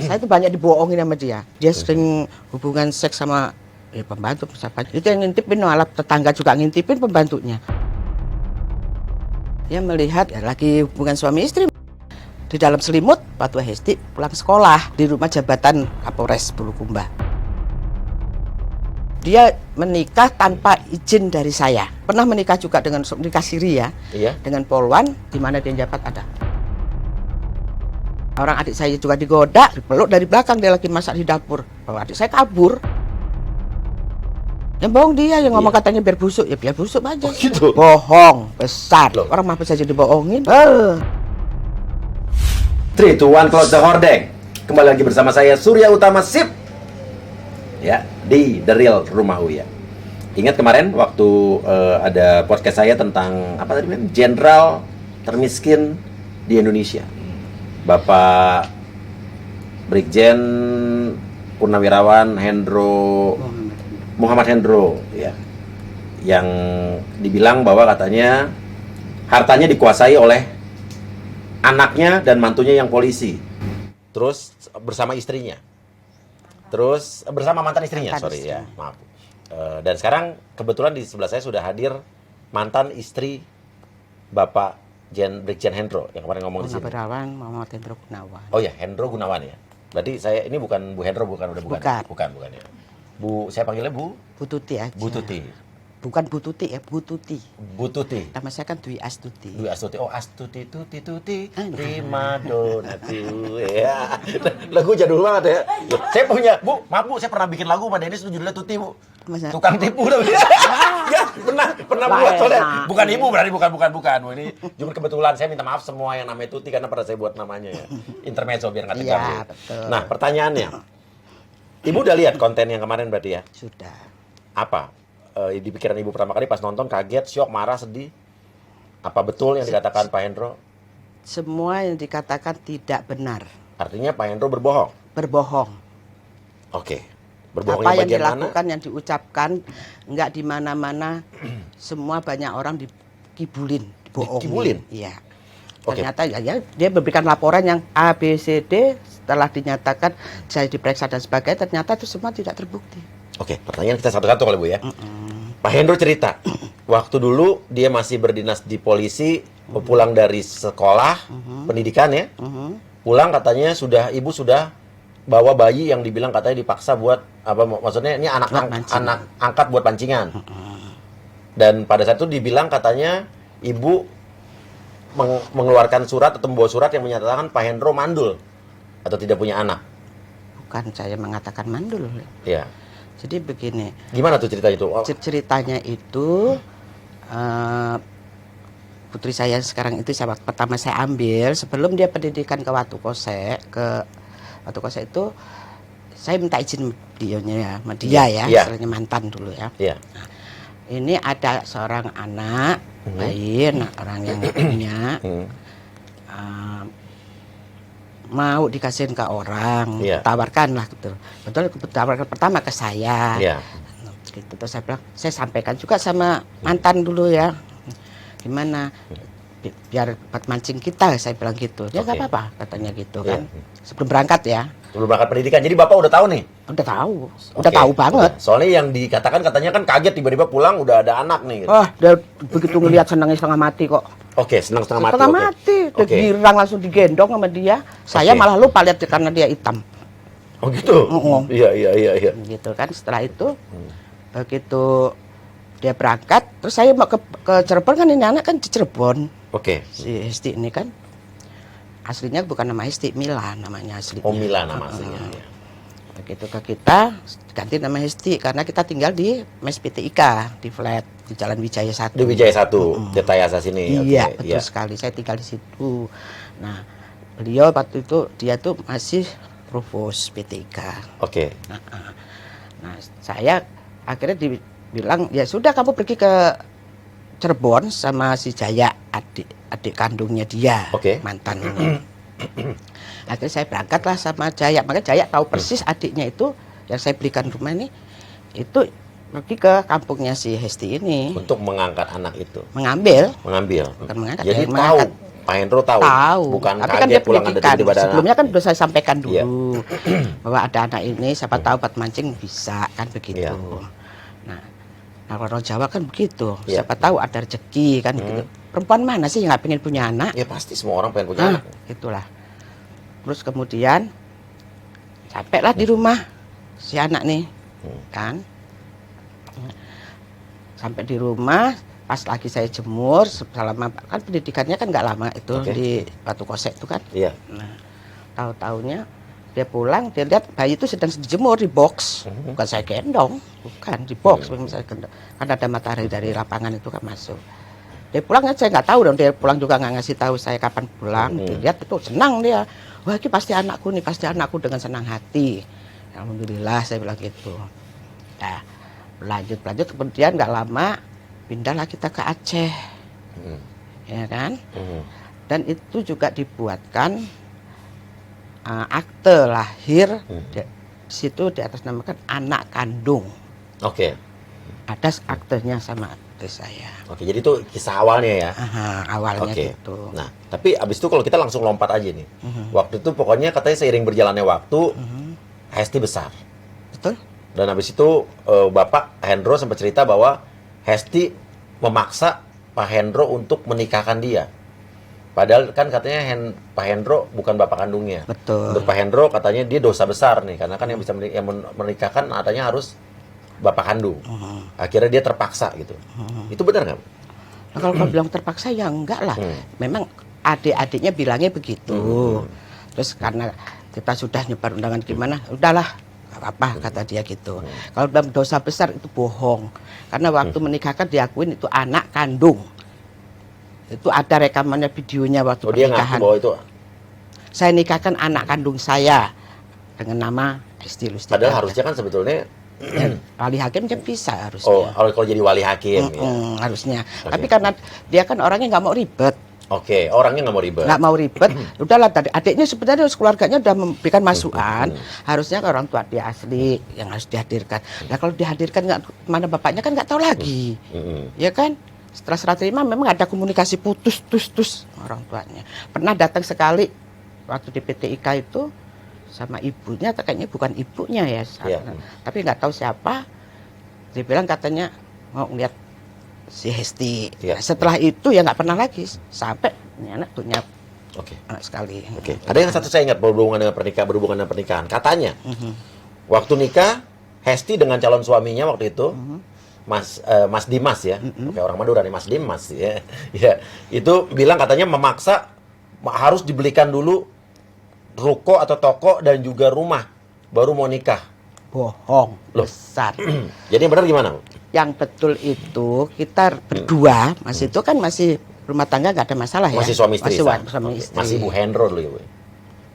Saya itu banyak dibohongin sama dia. Dia sering hubungan seks sama pembantu, siapa. Itu yang ngintipin, alat tetangga juga ngintipin pembantunya. Dia melihat lagi hubungan suami istri di dalam selimut. Waktu Hesti pulang sekolah di rumah jabatan Kapolres Bulukumba. Dia menikah tanpa izin dari saya. Pernah menikah juga dengan nikah siri ya, dengan Polwan, di mana dia jabat ada. Orang adik saya juga digoda, dipeluk dari belakang, dia lagi masak di dapur. Kalau adik saya kabur. Yang bohong dia, yang ngomong katanya biar busuk, ya biar busuk aja. Oh, gitu? Bohong besar. Loh. Orang apa saja dibohongin. 3, 2, 1, close the hordeng. Kembali lagi bersama saya Surya Utama Sip. Ya, di The Real Rumah Uya. Ingat kemarin waktu ada podcast saya tentang apa tadi, jenderal termiskin di Indonesia, Bapak Brigjen Purnawirawan Muhammad Hendro, ya, yang dibilang bahwa katanya hartanya dikuasai oleh anaknya dan mantunya yang polisi, terus bersama istrinya. Terus bersama mantan istrinya, ya, maaf. Dan sekarang kebetulan di sebelah saya sudah hadir mantan istri Bapak Brigjen Hendro yang kemarin ngomong di sini. Purnawirawan Muhammad Hendro Gunawan. Oh ya, Hendro Gunawan ya. Berarti saya ini bukan Bu Hendro, bukan ya. Bu, saya panggilnya Bu Tuti aja. Bu Tuti. Bukan Bu Tuti ya, Bu Tuti. Bu Tuti. Nama saya kan Dwi Astuti. Dwi Astuti. Oh, Astuti Tuti primadona tuh ya. Lagu jadul banget ya. Saya punya, Bu, maaf Bu, saya pernah bikin lagu sama Dennis judulnya Tuti, Bu. Masa? Tukang tipu. Ya, pernah buat soalnya. Bukan Ibu berarti, bukan. Ini cuma kebetulan saya minta maaf semua yang namanya Tuti karena pernah saya buat namanya ya. Intermezzo biar nggak tegang. Iya, betul. Nah, pertanyaannya. Ibu udah lihat konten yang kemarin berarti ya? Sudah. Apa? Di pikiran Ibu pertama kali pas nonton kaget, syok, marah, sedih? Apa betul yang dikatakan Pak Hendro? Semua yang dikatakan tidak benar. Artinya Pak Hendro berbohong? Berbohong. Oke. Berbohong apa yang bagian dilakukan, mana? yang diucapkan, enggak di mana-mana. Semua banyak orang dikibulin, dibohongin. Dikibulin? Iya. Oke. Ternyata ya dia memberikan laporan yang A, B, C, D. Setelah dinyatakan saya diperiksa dan sebagainya, ternyata itu semua tidak terbukti. Oke, pertanyaan kita satu-satu kali Bu ya. Pak Hendro cerita, waktu dulu dia masih berdinas di polisi, pulang dari sekolah pendidikan ya, pulang katanya Ibu sudah bawa bayi yang dibilang katanya dipaksa buat apa? Maksudnya ini anak angkat buat pancingan. Dan pada saat itu dibilang katanya Ibu mengeluarkan surat atau membawa surat yang menyatakan Pak Hendro mandul atau tidak punya anak. Bukan saya mengatakan mandul. Ya. Jadi begini. Gimana tuh cerita itu? Ceritanya itu putri saya sekarang itu pertama saya ambil sebelum dia pendidikan ke Watu Kose, itu saya minta izin dia ya, istilahnya mantan dulu ya. Iya. Nah, ini ada seorang anak bayi, orang yang punya mau dikasihin ke orang, tawarkan lah gitu. Betul, tawarkan pertama ke saya. Gitu. Terus saya bilang, saya sampaikan juga sama mantan dulu ya. Gimana? Biar buat mancing kita, saya bilang gitu. Ya nggak apa-apa, katanya gitu kan. Sebelum berangkat ya. Sebelum berangkat pendidikan. Jadi Bapak udah tahu nih? Udah tahu. Udah tahu banget. Soalnya yang dikatakan katanya kan kaget tiba-tiba pulang udah ada anak nih. Gitu. Dia begitu ngelihat senangnya setengah mati kok. Oke, senang setengah mati. Setengah mati. Girang langsung digendong sama dia. Saya malah lupa lihat karena dia hitam. Oh gitu? Iya. Gitu kan. Setelah itu, begitu dia berangkat, terus saya mau ke Cirebon kan, ini anak kan di Cirebon. Oke. Si Hesti ini kan aslinya bukan nama Hesti, Mila namanya aslinya. Oh, Mila nama aslinya. Ya. Begitu ke kita ganti nama Hesti karena kita tinggal di Mes PTIK di flat di Jalan Wijaya 1. Di Wijaya 1, Tirtayasa sini. Iya, betul sekali. Saya tinggal di situ. Nah, beliau waktu itu dia tuh masih Provos PTIK. Oke. Nah, saya akhirnya dibilang ya sudah kamu pergi ke Cirebon sama si Jaya, adik kandungnya dia, mantan ini. Akhirnya saya berangkatlah sama Jaya. Makanya Jaya tahu persis adiknya itu yang saya belikan rumah ini itu pergi ke kampungnya si Hesti ini. Untuk mengangkat anak itu. Mengambil. Bukan mengangkat. Jadi Pak Hendro tahu? Tahu. Bukan Tapi kan kaget dia pulang ada pendidikan. tiba-tiba ada Sebelumnya anak. kan sudah saya sampaikan dulu Iya. bahwa ada anak ini, siapa tahu buat mancing bisa kan begitu. Iya. Nah, orang Jawa kan begitu. Iya. Siapa tahu ada rezeki kan gitu. Perempuan mana sih yang nggak pengen punya anak? Ya pasti semua orang pengen punya Nah, anak. itulah. Terus kemudian sampailah di rumah si anak nih, kan? Sampai di rumah, pas lagi saya jemur, selama kan pendidikannya kan nggak lama itu Oke. di Batu Kosek itu kan. Iya. Nah, tahu-taunya dia pulang, dia lihat bayi itu sedang dijemur di box, bukan saya gendong, bukan di box, memang saya gendong. Kan ada matahari dari lapangan itu kan masuk. Dia pulang kan saya nggak tahu dong, dia pulang juga nggak ngasih tahu saya kapan pulang. Dilihat itu senang dia, wah ini pasti anakku nih, pasti anakku, dengan senang hati. Alhamdulillah saya bilang gitu. Nah, lanjut kemudian nggak lama pindahlah kita ke Aceh, ya kan? Dan itu juga dibuatkan akte lahir di situ di atas namakan anak kandung. Oke. Ada aktenya sama akte saya. Oke, jadi itu kisah awalnya ya. Awalnya Oke. gitu. Nah, tapi abis itu kalau kita langsung lompat aja nih. Waktu itu pokoknya katanya seiring berjalannya waktu, Hesti besar. Betul? Dan habis itu Bapak Hendro sempat cerita bahwa Hesti memaksa Pak Hendro untuk menikahkan dia. Padahal kan katanya Pak Hendro bukan bapak kandungnya. Betul. Untuk Pak Hendro katanya dia dosa besar nih, karena kan yang bisa menikahkan katanya harus bapak kandung. Akhirnya dia terpaksa gitu. Itu benar nggak? Nah, kalau kau bilang terpaksa ya enggak lah. Memang adik-adiknya bilangnya begitu. Terus karena kita sudah nyebar undangan gimana, udahlah, nggak apa-apa kata dia gitu. Kalau dalam dosa besar itu bohong. Karena waktu menikahkan diakuin itu anak kandung. Itu ada rekamannya, videonya waktu Oh, dia ngaku pernikahan. bahwa itu. Saya nikahkan anak kandung saya dengan nama Hesti Lustika. Padahal harusnya kan sebetulnya. Wali hakim kan bisa harusnya. Oh, kalau jadi wali hakim. Ya. Harusnya. Tapi karena dia kan orangnya nggak mau ribet. Oke, orangnya nggak mau ribet. Nggak mau ribet, udahlah tadi adiknya sebenarnya keluarganya udah memberikan masukan, harusnya orang tua dia asli yang harus dihadirkan. Nah kalau dihadirkan nggak, mana bapaknya kan nggak tahu lagi, ya kan? Setelah serah terima memang ada komunikasi putus orang tuanya. Pernah datang sekali waktu di PT IKA itu sama ibunya, kayaknya bukan ibunya ya, tapi nggak tahu siapa. Dia bilang katanya mau ngeliat si Hesti. Nah, setelah itu ya nggak pernah lagi sampai ini anak punya anak sekali. Ada yang satu saya ingat berhubungan dengan pernikahan. Katanya waktu nikah Hesti dengan calon suaminya waktu itu Mas Dimas ya, kayak orang Madura nih, Mas Dimas ya. Ya, itu bilang katanya memaksa harus dibelikan dulu ruko atau toko dan juga rumah baru mau nikah. Bohong besar. Jadi yang benar gimana? Yang betul itu kita berdua masih itu kan masih rumah tangga nggak ada masalah ya. Masih suami istri. Suami istri. Masih Bu Hendro dulu ya, Bu?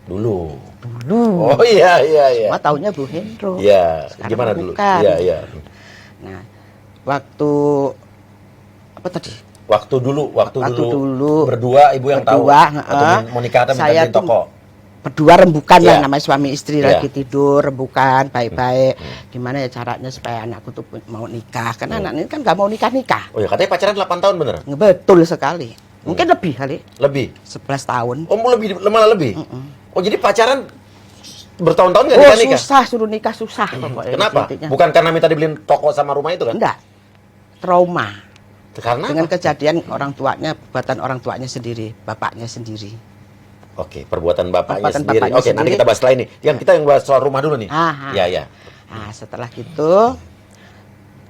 Dulu. Dulu. Oh iya. Semua taunya Bu Hendro. Iya. Sekarang Gimana dulu? bukan. Iya. Nah, waktu apa tadi? Waktu dulu berdua ibu yang berdua, tahu atau mau nikah atau saya minta toko. Berdua rembukan Yeah. lah, namanya suami istri lagi tidur rembukan baik-baik. Gimana ya caranya supaya anakku tuh mau nikah? Karena anak ini kan nggak mau nikah. Oh ya, katanya pacaran 8 tahun bener? Betul sekali. Mungkin lebih kali. Lebih? 11 tahun. Oh, malah lebih? Oh, jadi pacaran bertahun-tahun nggak nikah-nikah? Susah, suruh nikah susah pokoknya. Kenapa? Intinya. Bukan karena minta dibeliin toko sama rumah itu kan? Enggak. Trauma. Karena dengan apa? kejadian buatan orang tuanya sendiri, bapaknya sendiri. Oke, perbuatan bapaknya Perbuatan sendiri. bapaknya Oke, nanti sendiri. kita bahas setelah ini. Yang kita yang bahas soal rumah dulu nih. Iya. Nah, setelah gitu,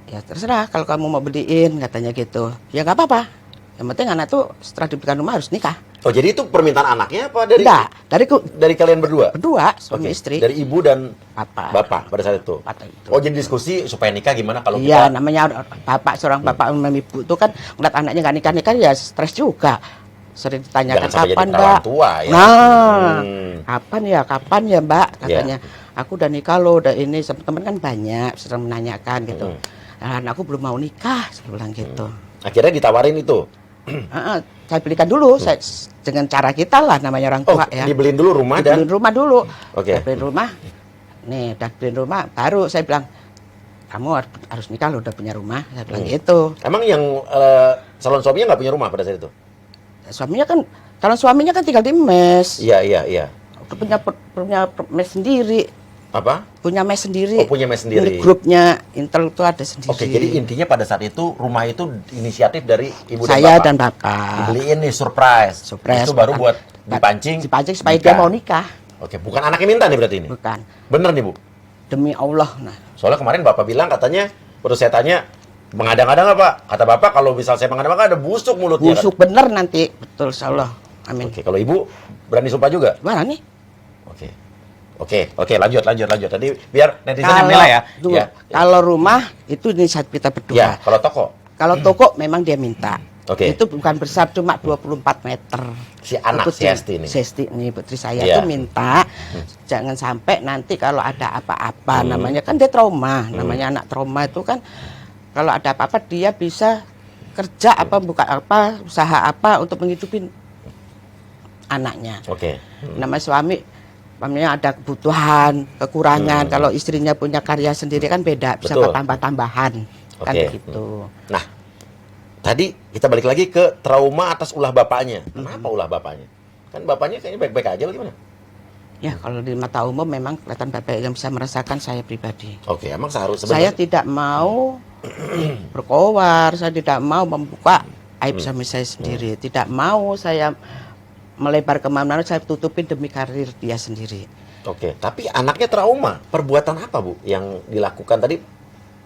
ya terserah kalau kamu mau beliin, katanya gitu. Ya nggak apa-apa. Yang penting anak tuh setelah dibelikan rumah harus nikah. Oh, jadi itu permintaan anaknya apa dari? Enggak, dari kalian berdua? Berdua, suami istri. Dari ibu dan bapak pada saat itu. Itu. Oh, jadi diskusi supaya nikah gimana kalau iya, kita? namanya seorang bapak sama ibu itu kan ngeliat anaknya nggak nikah ya stres juga. Sering ditanyakan kapan Mbak. Tua, ya? Nah, kapan ya Mbak, katanya. Yeah. Aku udah nikah loh, udah ini, teman kan banyak sering menanyakan gitu. Nah, aku belum mau nikah, saya bilang gitu. Akhirnya ditawarin itu. Saya belikan dulu, dengan cara kita lah, namanya orang tua ya. Dibeliin dulu rumah dibeliin rumah dulu. Oke. Beliin rumah. Nih, udah beliin rumah, baru saya bilang, kamu harus nikah loh, udah punya rumah, saya bilang gitu. Emang yang calon suaminya nggak punya rumah pada saat itu? Suaminya kan Kalau suaminya kan tinggal di mes. Iya. Punya mes sendiri. Apa? Punya mes sendiri. Oh, punya mes sendiri. Di grupnya Intel itu ada sendiri. Oke, jadi intinya pada saat itu rumah itu inisiatif dari ibu saya dan bapak. Dibeliin nih surprise. Itu baru buat dipancing. Dipancing supaya dia mau nikah. Oke, bukan anaknya minta nih berarti ini? Bukan. Bener nih, Bu? Demi Allah. Nah. Soalnya kemarin bapak bilang katanya, terus saya tanya, mengada-ngada nggak Pak? Kata bapak kalau misal saya mengada-ngada ada busuk mulutnya. Busuk kan? Bener nanti. Betul, insyaallah. Amin. Oke, kalau ibu berani sumpah juga? Mana nih? Oke, lanjut. Tadi biar netizen yang nilai ya. Ya. Kalau rumah itu inisiatif kita berdua. Ya, kalau toko? Kalau toko memang dia minta. Oke. Itu bukan besar, cuma 24 meter. Si anak si Hesti ini. Hesti ini putri saya tuh minta jangan sampai nanti kalau ada apa-apa namanya kan dia trauma, namanya anak trauma itu kan kalau ada apa-apa dia bisa kerja apa buka apa usaha apa untuk menghidupin anaknya. Oke. Nama suami ada kebutuhan, kekurangan. Kalau istrinya punya karya sendiri kan beda, bisa tambah-tambahan. Kan begitu. Nah, tadi kita balik lagi ke trauma atas ulah bapaknya. Kenapa ulah bapaknya? Kan bapaknya kayaknya baik-baik aja bagaimana? Ya, kalau di mata umum memang kelihatan baik yang bisa merasakan saya pribadi. Oke, emang seharusnya saya tidak mau berkowar, saya tidak mau membuka aib suami saya sendiri, tidak mau saya melebar kemana-mana, saya tutupin demi karir dia sendiri. Oke, tapi anaknya trauma. Perbuatan apa, Bu, yang dilakukan tadi?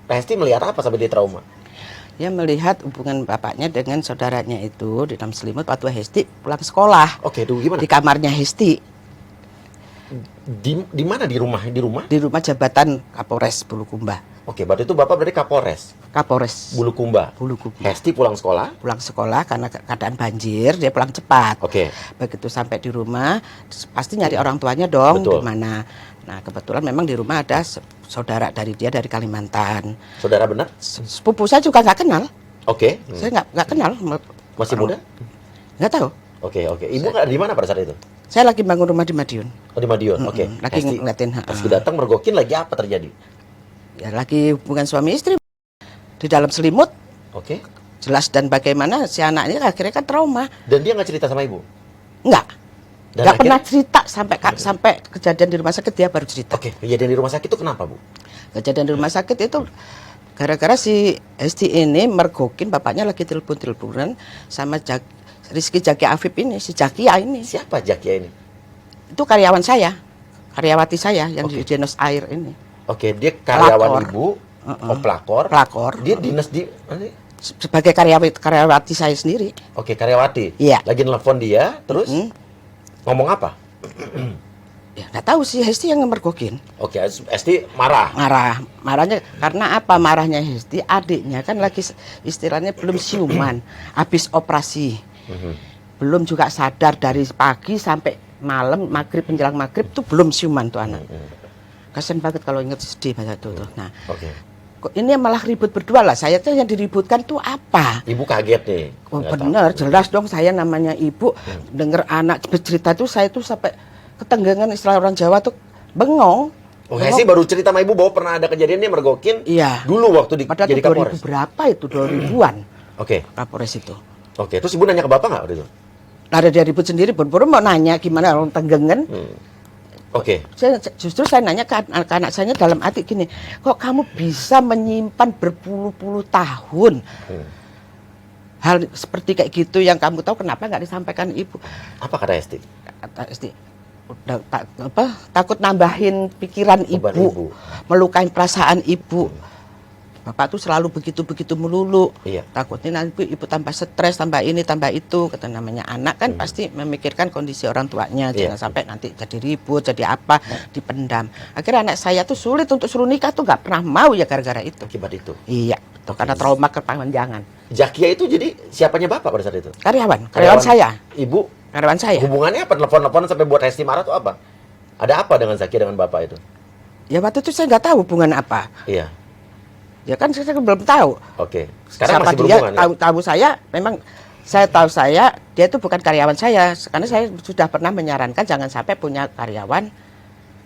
Hesti melihat apa sampai dia trauma? Dia melihat hubungan bapaknya dengan saudaranya itu di dalam selimut waktu Hesti pulang sekolah. Oke, itu gimana? Di kamarnya Hesti. Di mana di rumah? Di rumah jabatan Kapolres Bulukumba. Oke, berarti itu Bapak berarti Kapolres Bulukumba. Hesti pulang sekolah? Pulang sekolah karena keadaan banjir, dia pulang cepat. Oke. Begitu sampai di rumah, pasti nyari orang tuanya dong, di mana. Nah, kebetulan memang di rumah ada saudara dari dia dari Kalimantan. Saudara benar? Sepupu saya juga nggak kenal. Oke. Saya nggak kenal. Masih muda? Nggak tahu. Oke. Ibu nggak di mana pada saat itu? Saya lagi bangun rumah di Madiun. Oh, di Madiun. Oke. Lagi ngeliatin. Pas datang mergokin lagi apa terjadi? Ya lagi hubungan suami istri di dalam selimut. Oke. Jelas dan bagaimana si anaknya akhirnya kan trauma. Dan dia nggak cerita sama ibu? Nggak. Nggak pernah cerita sampai kejadian di rumah sakit dia baru cerita. Oke. Kejadian di rumah sakit itu kenapa, Bu? Kejadian di rumah sakit itu gara-gara si Hesti ini mergokin bapaknya lagi telepon-teleponan sama Rizky Jaki Afif ini, si Jakia ini. Siapa Jakia ini? Itu karyawan saya, karyawati saya yang di Jenos Air ini. Oke, dia karyawan ibu, pelakor. Dia dinas di sebagai karyawati saya sendiri. Oke, karyawati. Iya. Lagi nelfon dia, terus ngomong apa? Ya, nggak tahu sih Hesti yang mergokin. Oke, Hesti marah. Marahnya karena apa? Marahnya Hesti, adiknya kan lagi istilahnya belum siuman, habis operasi, belum juga sadar dari pagi sampai malam menjelang maghrib tuh belum siuman tuh anak. Kasian banget kalau inget sedih pada itu tuh. Nah, kok ini malah ribut berdua lah. Saya tuh yang diributkan tuh apa? Ibu kaget nih. Oh, bener, jelas dong saya namanya ibu denger anak bercerita tuh saya tuh sampai ketenggangan istilah orang Jawa tuh bengong. Oh, Hesti baru cerita sama ibu bahwa pernah ada kejadian dia mergokin. Iya. Dulu waktu jadi Kapolres. 2000 berapa itu? 2000-an. Oke. Kapolres itu. Oke, terus ibu nanya ke bapak nggak waktu itu? Ada dia ribut sendiri, buru-buru mau nanya gimana orang tenggengan. Oke. Justru saya nanya ke anak saya dalam hati gini, kok kamu bisa menyimpan berpuluh-puluh tahun hal seperti kayak gitu yang kamu tahu kenapa nggak disampaikan ibu? Apa kata Hesti? Kata Hesti, takut nambahin pikiran ibu, melukai perasaan ibu. Bapak tuh selalu begitu melulu. Iya. Takutnya nanti ibu tambah stres, tambah ini, tambah itu. Kata namanya anak kan pasti memikirkan kondisi orang tuanya. Jangan sampai nanti jadi ribut, jadi apa, dipendam. Akhirnya anak saya tuh sulit untuk suruh nikah tuh nggak pernah mau ya gara-gara itu. Akibat itu? Iya, betul. Karena trauma kepanjangan. Jakia itu jadi siapanya bapak pada saat itu? Karyawan saya. Ibu? Karyawan saya. Hubungannya apa? Telepon-teleponan sampai buat Hesti marah tuh apa? Ada apa dengan Zakia dengan bapak itu? Ya waktu itu saya nggak tahu hubungan apa. Iya. Ya kan saya belum tahu. Oke. Sekarang siapa masih berhubungan. Dia tahu saya memang saya tahu dia itu bukan karyawan saya karena saya sudah pernah menyarankan jangan sampai punya karyawan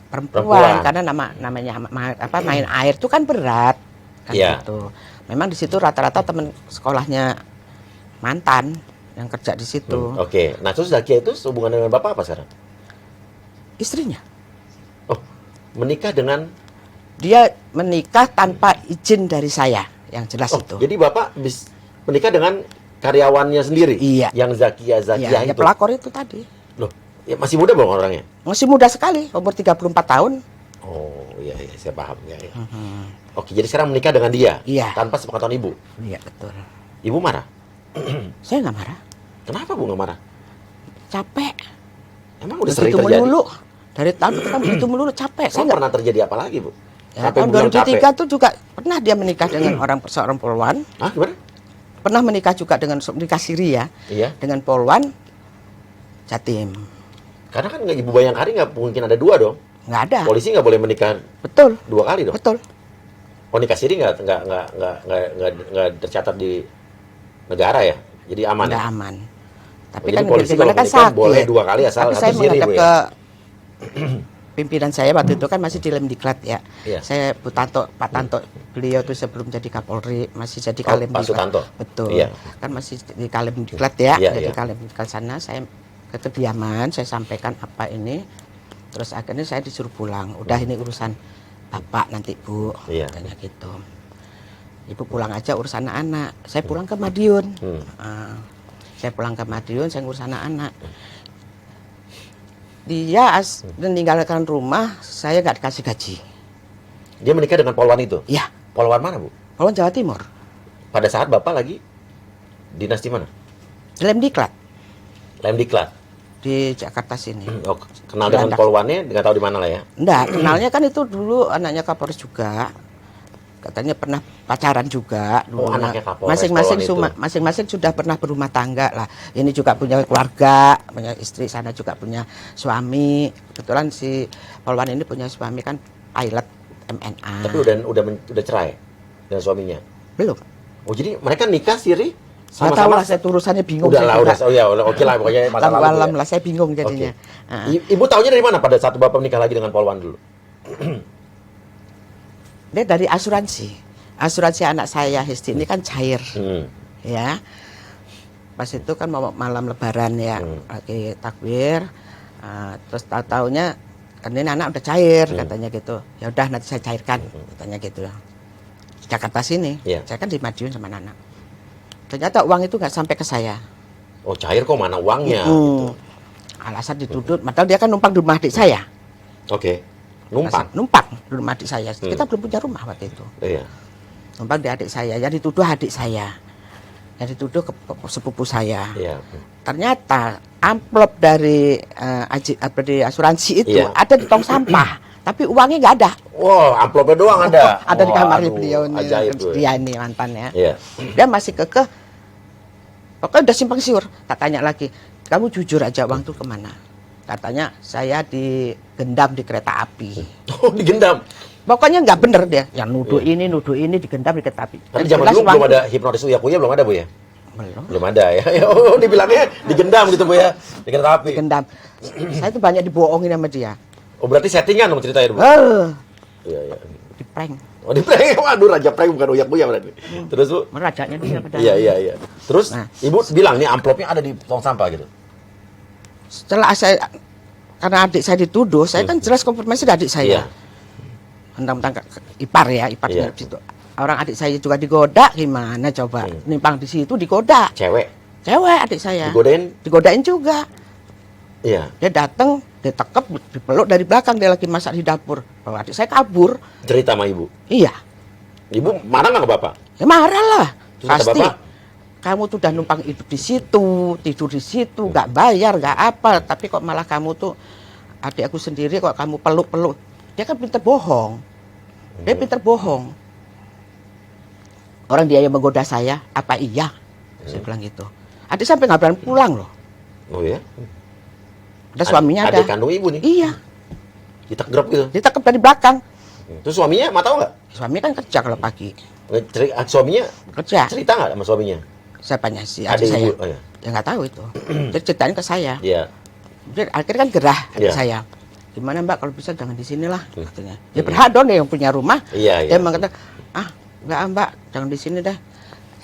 perempuan. Karena namanya main air itu kan berat kan gitu. Memang di situ rata-rata teman sekolahnya mantan yang kerja di situ. Oke. Nah, terus Zakia itu hubungan dengan Bapak apa sekarang? Istrinya. Oh, menikah dengan... Dia menikah tanpa izin dari saya, yang jelas itu. Jadi Bapak menikah dengan karyawannya sendiri? Iya. Yang Zakia Iya, itu? ya pelakor itu tadi. Loh, ya masih muda bang orangnya? Masih muda sekali, umur 34 tahun. Oh, iya, saya paham. Ya. Oke, jadi sekarang menikah dengan dia? Iya. Tanpa sepengetahuan Ibu? Iya, betul. Ibu marah? Saya nggak marah. Kenapa Bu nggak marah? Capek. Emang udah sering begitu terjadi? melulu. Dari tahun ke tahun begitu melulu capek. Saya Emang pernah terjadi apa lagi Bu? Ya, Sampai tahun bilang 2003 tuh juga pernah dia menikah dengan seorang polwan. Hah, gimana? Pernah menikah juga dengan menikah siri ya. Iya. Dengan polwan Jatim. Karena kan Ibu Bayangkari nggak mungkin ada dua dong. Nggak ada. Polisi nggak boleh menikah Betul. 2 kali dong. Betul. Oh, nikah siri nggak tercatat di negara ya. Jadi aman. Nggak Ya? aman. Tapi Jadi kan polisi gimana kalau kan menikah sakit. boleh 2 kali asal Tapi satu saya siri menghadap Bu ya. ke pimpinan saya waktu itu kan masih di Lemdiklat ya. Iya. Saya Pak Tanto, beliau tuh sebelum jadi Kapolri masih jadi Pak Kalemdiklat. Sutanto. Betul. Iya. Kan masih di Kalemdiklat ya. Iya, Jadi iya. Kalemdiklat sana saya ke kediaman, saya sampaikan apa ini. Terus akhirnya saya disuruh pulang. Udah ini urusan Bapak nanti Bu. Iya. Katanya gitu. Ibu pulang aja urus anak-anak. Saya pulang ke Madiun. Saya pulang ke Madiun, saya ngurus anak-anak. Dia meninggalkan rumah, saya nggak dikasih gaji. Dia menikah dengan polwan itu? Iya. Polwan mana Bu? Polwan Jawa Timur. Pada saat Bapak lagi dinas di mana? Lemdiklat Lemdiklat. di Jakarta sini. Oh, kenal dengan Gelandak. polwannya, nggak tahu di mana lah ya? Enggak, kenalnya kan itu dulu anaknya Kapolres juga. Katanya pernah pacaran juga dulu. Oh, anaknya Kapolres, Masing-masing sudah pernah berumah tangga lah. Ini juga punya keluarga, punya istri, sana juga punya suami. Kebetulan si polwan ini punya suami kan pilot MNA. Tapi udah cerai dengan suaminya? Belum. Oh, jadi mereka nikah siri? Nggak tahu lah, saya urusannya bingung. Udah lah, oke lah, pokoknya masalah malam lah, saya bingung jadinya. Okay. Ibu taunya dari mana pada saat Bapak menikah lagi dengan polwan dulu? Dia dari asuransi anak saya Hesti ini kan cair, ya. Pas itu kan mau malam Lebaran ya, lagi takbir, terus tahu-taunya kan ini anak udah cair, katanya gitu. Ya udah nanti saya cairkan, katanya gitu. Jakarta sini, saya kan di Madiun sama anak. Ternyata uang itu nggak sampai ke saya. Oh, cair kok, mana uangnya? Gitu. Alasan dituduh, padahal dia kan numpang di rumah adik saya. Oke. Numpang di rumah adik saya. Kita belum punya rumah waktu itu. Iya. Numpang di adik saya, yang dituduh adik saya, yang dituduh ke sepupu saya. Iya. Ternyata amplop dari asuransi itu ada di tong sampah, tapi uangnya nggak ada. Wow, amplopnya doang ada. Ada di kamar beliau nih, dia nih mantannya. Iya. Dia masih kekeh, pokoknya udah simpang siur. Tak tanya lagi, kamu jujur aja uang itu kemana? Katanya saya digendam di kereta api. Oh, digendam? Pokoknya nggak bener dia, yang nuduh ini digendam di kereta api. Tapi zaman dulu belum ada hipnotis uya-kuya, belum ada Bu ya? Belum ada ya. Oh, dibilangnya digendam gitu Bu ya, di kereta api. Digendam. Saya tuh banyak dibohongin sama dia. Oh, berarti settingan dong ceritanya Bu? Iya. Di prank. Oh, di prank. Waduh, raja prank bukan uya-kuya berarti. Terus Bu? Rajanya dia pada. Iya. Terus Ibu bilang nih amplopnya ada di tong sampah gitu. Setelah karena adik saya dituduh, saya kan jelas konfirmasi dari adik saya. Tentang iparnya situ. Orang adik saya juga digoda, gimana coba? Nimpang di situ digoda. Cewek Adik saya. Digodain juga. Iya. Dia datang, ditekep, dipeluk dari belakang, dia lagi masak di dapur. Kalau adik saya kabur. Cerita sama Ibu? Iya. Ibu marah nggak ke Bapak? Ya marah lah. Terus pasti. Bapak? Kamu tuh udah numpang hidup di situ, tidur di situ, nggak bayar, nggak apa. Tapi kok malah kamu tuh, adik aku sendiri kok kamu peluk-peluk. Dia kan pinter bohong. Dia pinter bohong. Orang dia yang menggoda saya, apa iya? Saya bilang gitu. Adik sampai nggak berani pulang loh. Oh ya? Ada suaminya ada. Adik kandung Ibu nih? Iya. Ditekep gitu? Ditekep dari belakang. Terus suaminya mau tahu nggak? Suami kan kerja kalau pagi. Suaminya kerja. Cerita nggak sama suaminya? Siapanya sih? Adik saya. Oh, ya. Ya nggak tahu itu. Dia ceritain ke saya. Iya. Dia akhirnya kan gerah adik saya. Gimana Mbak kalau bisa jangan di sinilah katanya. Dia berhak dong yang punya rumah. Iya. Dia mengatakan, enggak Mbak, jangan di sini dah.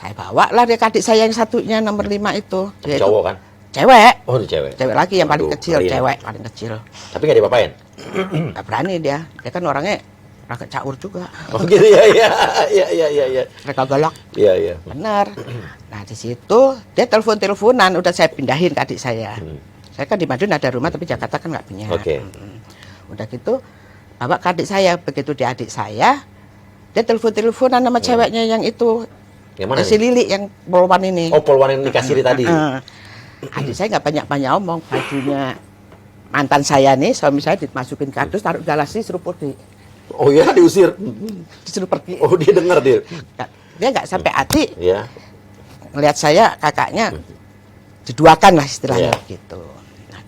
Saya bawa lah dia adik saya yang satunya nomor 5 itu. Dia Cowok itu kan? cewek. Oh, itu cewek. Cewek lagi yang paling Waduh, kecil, ngeri ya. cewek paling kecil. Tapi nggak diapa-apain? Nggak berani dia. Dia kan orangnya agak caur juga. Oh gitu ya, iya. Mereka galak. Iya. Benar. Nah di situ dia telepon-teleponan, udah saya pindahin ke adik saya. Saya kan di Madiun ada rumah tapi Jakarta kan nggak punya. Oke. Udah gitu bawa ke adik saya, begitu di adik saya dia telepon-teleponan sama ceweknya yang itu. Yang mana Si nih? Lili yang polwan ini. Oh, polwan yang nikah siri tadi. Adik saya nggak banyak-banyak omong, bajunya mantan saya nih, suami saya dimasukin kardus, taruh galasi, suruh pergi. Oh ya, diusir. Disuruh pergi. Oh, dia dengar dia. Dia nggak sampai hati, Iya. ngelihat saya kakaknya diduakan lah istilahnya Iya. gitu. Nah,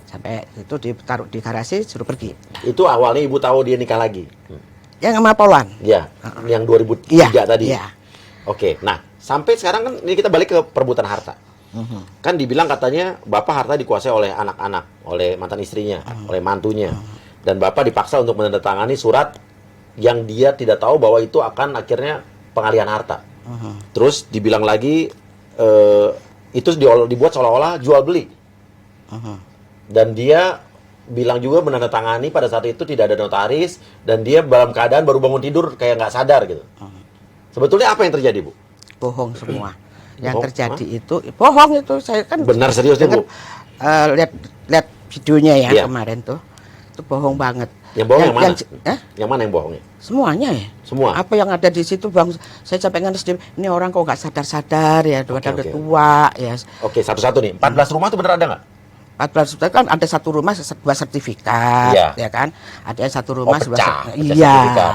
sampai itu ditaruh di garasi, suruh pergi. Itu awalnya ibu tahu dia nikah lagi. Yang sama polwan. Iya, yang 2003 Iya, tadi. iya. Oke, nah sampai sekarang kan ini kita balik ke perebutan harta. Kan dibilang katanya bapak harta dikuasai oleh anak-anak, oleh mantan istrinya, oleh mantunya, dan bapak dipaksa untuk menandatangani surat yang dia tidak tahu bahwa itu akan akhirnya pengalihan harta. Terus dibilang lagi itu dibuat seolah-olah jual beli, dan dia bilang juga menandatangani pada saat itu tidak ada notaris dan dia dalam keadaan baru bangun tidur kayak nggak sadar gitu. Sebetulnya apa yang terjadi, Bu? Bohong semua. Yang Bohong? terjadi itu bohong itu. Saya kan Benar serius nih, Bu? lihat videonya ya Iya. kemarin tuh. Itu bohong banget. Yang bohong yang mana? Hah? Yang mana yang bohongnya? Semuanya ya. Semua? Apa yang ada di situ Bang, saya sampai ngenes ini orang kok nggak sadar-sadar ya, udah oke. tua ya. Oke, satu-satu nih. 14 rumah tuh bener ada nggak? 14 juta kan ada satu rumah dua sertifikat, Iya. ya kan? Ada yang satu rumah pecah iya. sertifikat.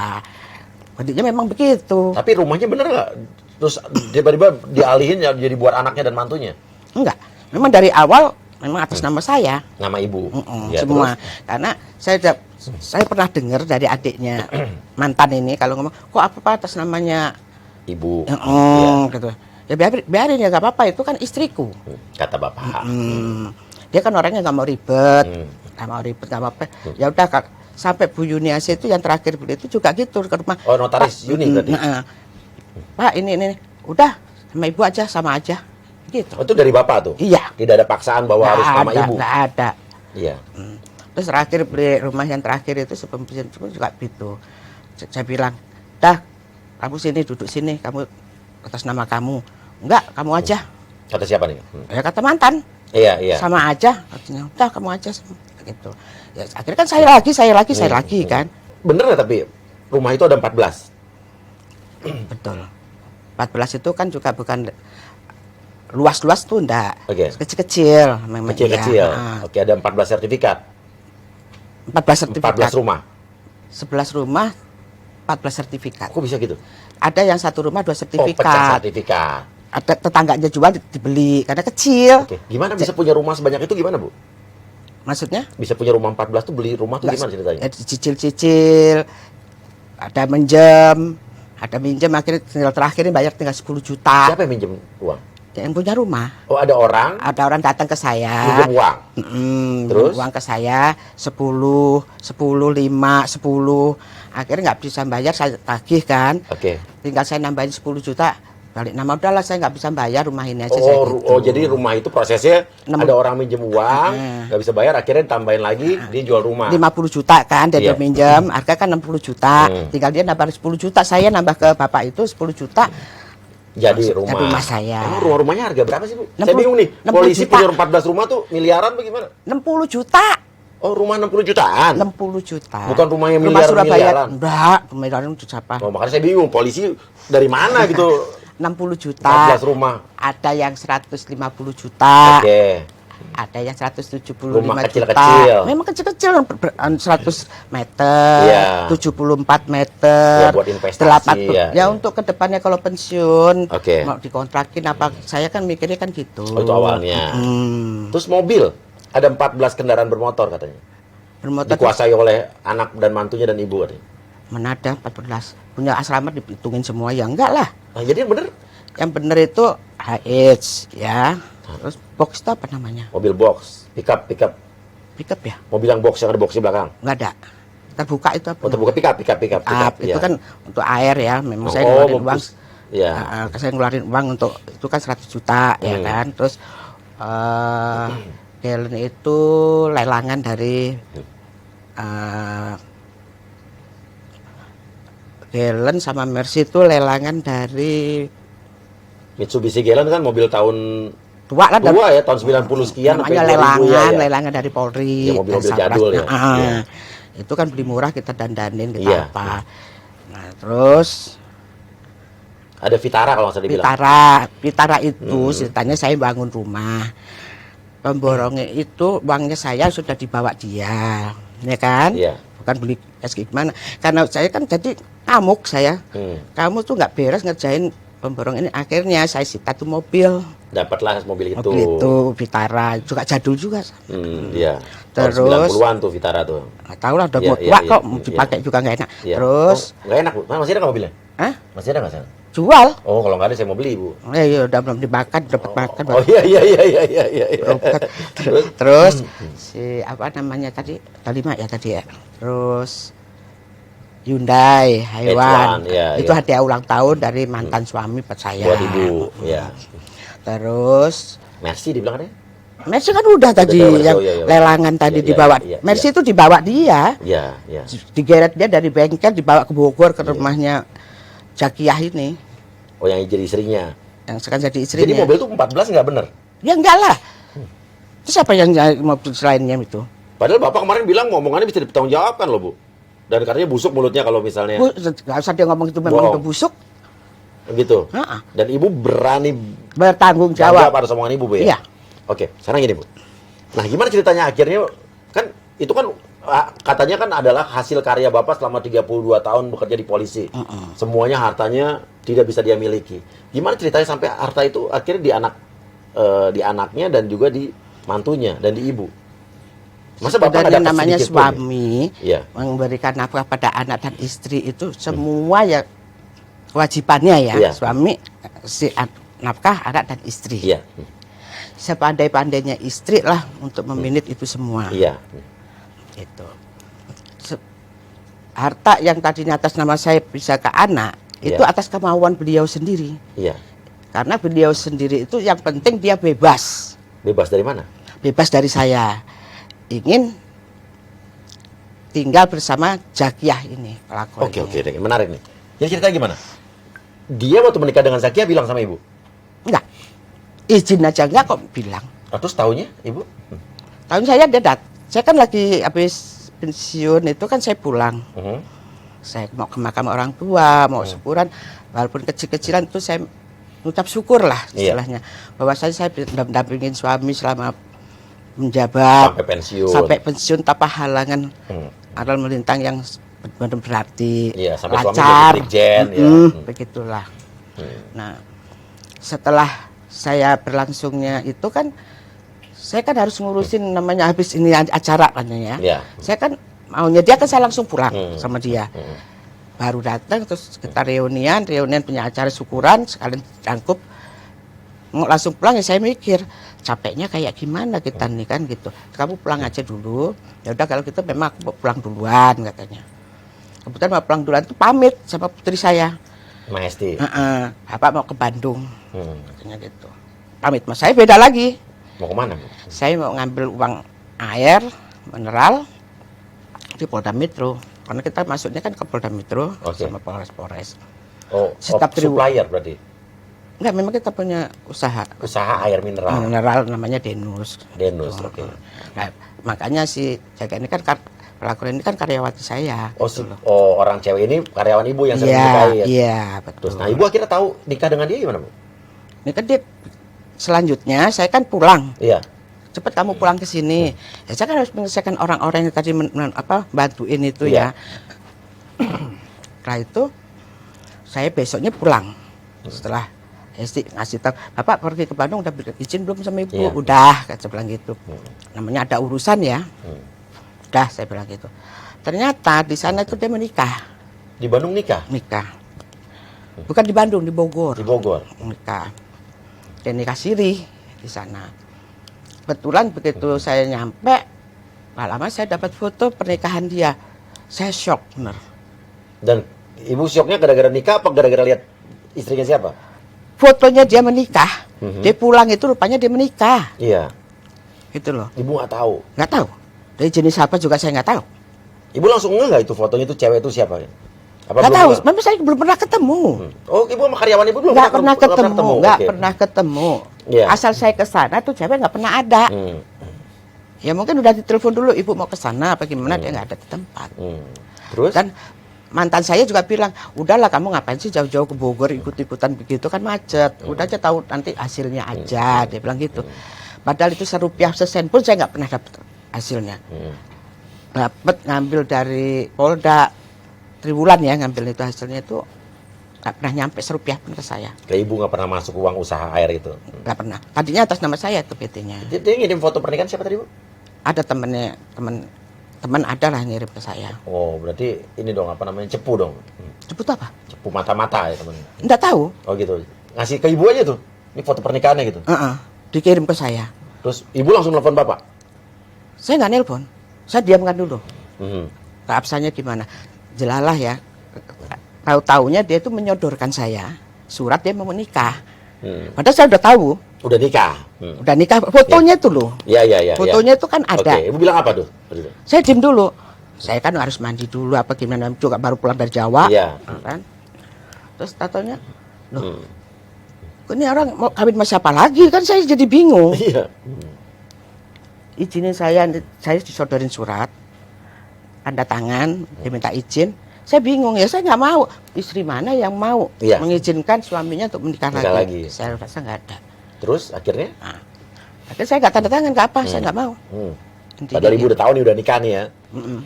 Bentuknya memang begitu. Tapi rumahnya bener nggak? Terus tiba-tiba dialihin ya jadi buat anaknya dan mantunya? Enggak. Memang dari awal memang atas nama saya. Nama ibu? Ya, Semua. terus? Karena saya pernah dengar dari adiknya mantan ini kalau ngomong, kok apa atas namanya Ibu. gitu. Ya biarin ya nggak apa-apa, itu kan istriku. Kata bapak. Dia kan orangnya nggak mau ribet, nggak apa-apa. Ya udah sampai Bu Yuniasi itu yang terakhir beli itu juga gitu ke rumah. Oh, notaris Pak, Yuni tadi? Pak ini, udah sama ibu aja sama aja, gitu. Oh, itu dari bapak tuh? Iya. Tidak ada paksaan bahwa harus nama ibu? Nggak ada. Iya. Terus terakhir beli rumah yang terakhir itu sebelum juga gitu. Saya bilang, dah kamu sini duduk sini, kamu atas nama kamu. Enggak, kamu aja. Kata siapa nih? Ya kata mantan. Iya. Sama aja, artinya udah kamu aja gitu. Ya akhirnya kan saya lagi kan. Bener nggak tapi rumah itu ada 14? Betul. 14 itu kan juga bukan luas-luas tuh enggak. Oke. Kecil-kecil memang. Kecil-kecil. Iya. Oke, ada 14 sertifikat. 14 sertifikat. 14 rumah. 11 rumah 14 sertifikat. Kok bisa gitu? Ada yang satu rumah 2 Oh, pecah sertifikat. sertifikat. Ada tetangganya jual dibeli karena kecil. Oke. Gimana bisa punya rumah sebanyak itu gimana, Bu? Maksudnya? Bisa punya rumah 14 tuh beli rumah tuh Nggak, gimana ceritanya? ya dicicil-cicil. Ada minjem akhirnya tinggal terakhir ini bayar tinggal 10 juta. Siapa yang minjem uang? Yang punya rumah. Oh, ada orang Ada orang datang ke saya. minjem uang. Terus? Uang ke saya 10, 5, 10. Akhirnya nggak bisa bayar, saya tagih kan. Oke. Tinggal saya nambahin 10 juta. Balik nama udahlah saya nggak bisa bayar rumah ini aja. saya gitu. Jadi rumah itu prosesnya ada orang minjem uang, nggak bisa bayar, akhirnya tambahin lagi, dia jual rumah. 50 juta kan dia Iya. minjem, harga kan 60 juta. Tinggal dia nambah 10 juta, saya nambah ke bapak itu 10 juta. Jadi rumah saya. Emang rumah-rumahnya harga berapa sih, Bu? 60 Saya bingung nih. 60 Polisi juta. punya 14 rumah tuh miliaran bagaimana? 60 juta. Oh, rumah 60 jutaan. 60 juta. Bukan rumah yang Rumah Surabaya. miliaran. Enggak, miliaran itu siapa? Oh, makanya saya bingung, polisi dari mana gitu? 60 juta. 14 rumah. Ada yang 150 juta. Oke. Ada yang 175 Rumah juta. kecil-kecil. Memang kecil-kecil 100 meter, Iya. 74 meter. Ya, buat investasi, ya. Untuk kedepannya kalau pensiun Oke. mau dikontrakin apa, saya kan mikirnya kan gitu. Oh, itu awalnya. Hmm. Terus mobil, ada 14 kendaraan bermotor katanya. Bermotor Dikuasai oleh anak dan mantunya dan ibu katanya. mana ada 14. Punya asrama dihitungin semua ya enggak lah. Nah, jadi yang bener Yang bener itu HH ya. Terus box itu apa namanya? mobil box, pickup. Pickup ya? Mobil yang box yang ada box di belakang. Enggak ada. Terbuka itu apa? Oh, terbuka pickup. Itu ya. kan untuk air ya. Memang saya Oh, ngeluarin uang bagus. Iya. Saya ngeluarin uang untuk itu kan 100 juta ya kan. Terus Galen itu lelangan dari Galen sama Mercy itu lelangan dari Mitsubishi Galen kan mobil tahun tua lah, ya, tahun 90 sekian sampai namanya 2000 ya. lelangan dari Polri. Ya, mobil-mobil jadul ya. Iya. Itu kan beli murah, kita dandanin, kita Iya. apa. Nah, terus Ada Vitara kalau nggak salah dibilang. Vitara itu ceritanya saya bangun rumah. Pemborongnya itu uangnya saya sudah dibawa dia, ya kan? Iya. Bukan beli es gimana? Karena saya kan jadi ngamuk saya. Kamu tuh nggak beres ngerjain pemborong ini. Akhirnya saya sita tuh mobil. Dapatlah mobil itu. Mobil itu Vitara, juga jadul juga. Iya. Terus 90-an tuh Vitara tuh. Nggak tahu lah, udah Iya, tua iya, kok, iya, dipakai juga nggak enak. Iya. Terus nggak enak, Bu. Masih ada nggak mobilnya? Hah? Masih ada nggak sana? Jual. Oh, kalau nggak ada saya mau beli, Bu. Iya, udah belum dimakan, dapat makan. Oh iya. Berobat. Terus si apa namanya tadi? Talima ya tadi ya. Terus Hyundai Haiwan. H1, itu hadiah ulang tahun dari mantan suami buat saya. Buat Ibu, ya. Terus Mercy dibilang ada? Mercy kan udah tadi yang lelangan tadi dibawa. Mercy itu dibawa dia. Iya. Digeret dia dari bengkel dibawa ke Bogor ke rumahnya Jakiyah ini. Oh, yang jadi istrinya. Yang sekarang jadi istrinya. Jadi mobil itu 14 nggak bener? Ya enggak lah. Terus apa yang mobil selainnya itu? Padahal Bapak kemarin bilang ngomongannya bisa dipertanggungjawabkan loh, Bu. Dan katanya busuk mulutnya kalau misalnya. Nggak usah dia ngomong itu memang udah busuk. Gitu. Dan Ibu berani bertanggung jawab pada omongan Ibu, Bu ya? Iya. Oke, sekarang gini, Bu. Nah, gimana ceritanya akhirnya kan itu kan katanya kan adalah hasil karya Bapak selama 32 tahun bekerja di polisi. Semuanya hartanya tidak bisa dia miliki. Gimana ceritanya sampai harta itu akhirnya di anaknya dan juga di mantunya dan di ibu? Masa Bapak nggak dapat namanya sedikit suami ya? memberikan nafkah pada anak dan istri itu semua ya kewajibannya ya. Suami si nafkah anak dan istri. Iya. Sepandai-pandainya istri lah untuk meminit itu semua. Iya. Itu harta yang tadinya atas nama saya bisa ke anak itu atas kemauan beliau sendiri. Iya. Karena beliau sendiri itu yang penting dia bebas. Bebas dari mana? Bebas dari saya. Ingin tinggal bersama Jakiyah ini pelakunya. Oke, menarik nih. Jadi ceritanya gimana? Dia waktu menikah dengan Zakiyah bilang sama ibu? Enggak. Izin aja enggak kok bilang. Terus tahunya ibu? Tahun saya dia saya kan lagi habis pensiun itu kan saya pulang. Saya mau ke makam orang tua, mau syukuran, walaupun kecil-kecilan itu saya mengucap syukur lah istilahnya. Bahwa saya mendampingin suami selama menjabat sampai pensiun tanpa halangan aral melintang yang benar berarti sampai lancar. Suami jadi begitulah. Nah, setelah saya berlangsungnya itu kan saya kan harus ngurusin namanya habis ini acara kan ya. Saya kan maunya dia kan saya langsung pulang sama dia. Baru datang terus kita reunian punya acara syukuran sekalian cangkup mau langsung pulang ya saya mikir capeknya kayak gimana kita nih kan gitu. Kamu pulang aja dulu. Ya udah kalau gitu memang aku mau pulang duluan katanya. Kebetulan mau pulang duluan itu pamit sama putri saya. Mahesti. Bapak mau ke Bandung. Katanya gitu. Pamit mas saya beda lagi. Mau kemana? Saya mau ngambil uang air mineral di Polda Metro. Karena kita masuknya kan ke Polda Metro sama Polres. Supplier berarti? Enggak, memang kita punya usaha. Usaha air mineral. Mineral namanya Denus. Oke. Nah, makanya si Jaga ini kan pelaku ini kan karyawati saya. Orang cewek ini karyawan ibu yang sering dinikahi ya? Iya, betul. Terus, nah ibu akhirnya tahu nikah dengan dia gimana, Bu? Ini kan dia selanjutnya saya kan pulang. Iya. Cepat kamu pulang ke sini. Ya saya kan harus menyelesaikan orang-orang yang tadi bantuin itu ya. Setelah itu saya besoknya pulang. Setelah ngasih tahu, Bapak pergi ke Bandung udah izin belum sama ibu? Udah, saya bilang gitu. Namanya ada urusan ya. Udah, saya bilang gitu. Ternyata di sana itu dia menikah. Di Bandung nikah? Nikah. Bukan di Bandung, di Bogor. Di Bogor. Nikah. Dia nikah siri di sana. Kebetulan begitu saya nyampe, lama saya dapat foto pernikahan dia. Saya shock bener. Dan ibu shocknya gara-gara nikah apa gara-gara lihat istrinya siapa? Fotonya dia menikah. Dia pulang itu rupanya dia menikah. Iya. Gitu loh. Ibu nggak tahu? Nggak tahu. Dari jenis apa juga saya nggak tahu. Ibu langsung nggak itu fotonya itu cewek itu siapa? Apa Nggak belum tahu. kenal? Memang saya belum pernah ketemu. Oh, ibu sama karyawan ibu belum Nggak pernah ketemu. Nggak Oke. pernah ketemu. Iya. Asal saya ke sana tuh cewek nggak pernah ada. Ya mungkin udah ditelepon dulu, ibu mau ke sana apa gimana, dia nggak ada di tempat. Terus? Dan mantan saya juga bilang, udahlah kamu ngapain sih jauh-jauh ke Bogor ikut-ikutan begitu kan macet. Udah aja tahu nanti hasilnya aja, dia bilang gitu. Padahal itu serupiah sesen pun saya nggak pernah dapat hasilnya. Dapat ngambil dari Polda Triwulan ya, ngambil itu hasilnya itu nggak pernah nyampe serupiah pun ke saya. Ke ibu nggak pernah masuk uang usaha air itu? Nggak pernah. Tadinya atas nama saya itu PT-nya. Dia ngirim foto pernikahan siapa tadi, Bu? Ada temennya, teman ada lah ngirim ke saya. Oh, berarti ini dong apa namanya, cepu dong? Cepu apa? Cepu mata-mata ya temen? Nggak tahu. Oh gitu. Ngasih ke ibu aja tuh. Ini foto pernikahannya gitu. Dikirim ke saya. Terus ibu langsung telepon bapak? Saya nggak nelpon. Saya diamkan dulu. Keabsahannya gimana? Jelalah ya. Tahu-taunya dia itu menyodorkan saya surat dia mau menikah. Padahal saya udah tahu. Udah nikah. Udah nikah. Fotonya itu loh. Iya. Fotonya itu kan ada. Oke, ibu bilang apa tuh? Saya diem dulu. Saya kan harus mandi dulu apa gimana juga baru pulang dari Jawa. Iya. Kan? Terus tatonya, loh, ini orang mau kawin sama siapa lagi kan saya jadi bingung. Iya. Izinin saya disodorin surat, tanda tangan, dia minta izin. Saya bingung ya, saya nggak mau. Istri mana yang mau mengizinkan suaminya untuk menikah lagi? Saya rasa nggak ada. Terus akhirnya? Akhirnya saya nggak tanda tangan, nggak apa, saya nggak mau. Padahal ibu udah tahu nih udah nikah nih ya.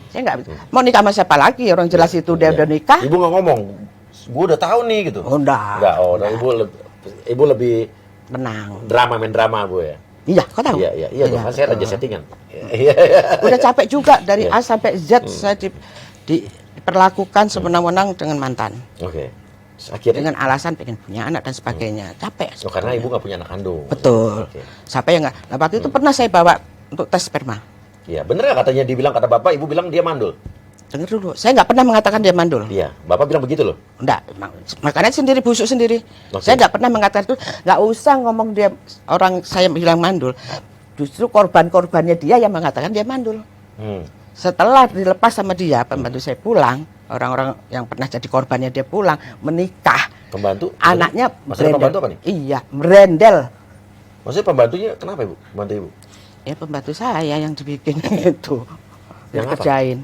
Saya nggak mau nikah sama siapa lagi, orang jelas itu dia udah nikah. Ibu nggak ngomong, gue udah tahu nih gitu. Oh, enggak. Nah, ibu lebih menang. Main drama bu ya. Iya, kau tahu? Iya dong, kan saya raja settingan. Udah capek juga dari A sampai Z saya diperlakukan semenang-menang dengan mantan. Oke. Akhirnya dengan alasan pengen punya anak dan sebagainya. Capek. Oh, karena ibu nggak punya anak kandung. Betul. Siapa yang nggak? Nah, waktu itu pernah saya bawa untuk tes sperma. Iya, bener ya katanya dibilang kata bapak, ibu bilang dia mandul. Dengar dulu, saya nggak pernah mengatakan dia mandul. Iya, bapak bilang begitu loh. Enggak, makanya sendiri busuk sendiri. Saya nggak pernah mengatakan itu. Nggak usah ngomong dia orang saya bilang mandul. Justru korban-korbannya dia yang mengatakan dia mandul. Setelah dilepas sama dia, pembantu saya pulang, orang-orang yang pernah jadi korbannya dia pulang menikah. Pembantu? Anaknya maksudnya pembantu apa nih? Iya, merendel. Maksudnya pembantunya kenapa ibu? Pembantu ibu? Ya pembantu saya yang dibikin itu. Yang dikerjain.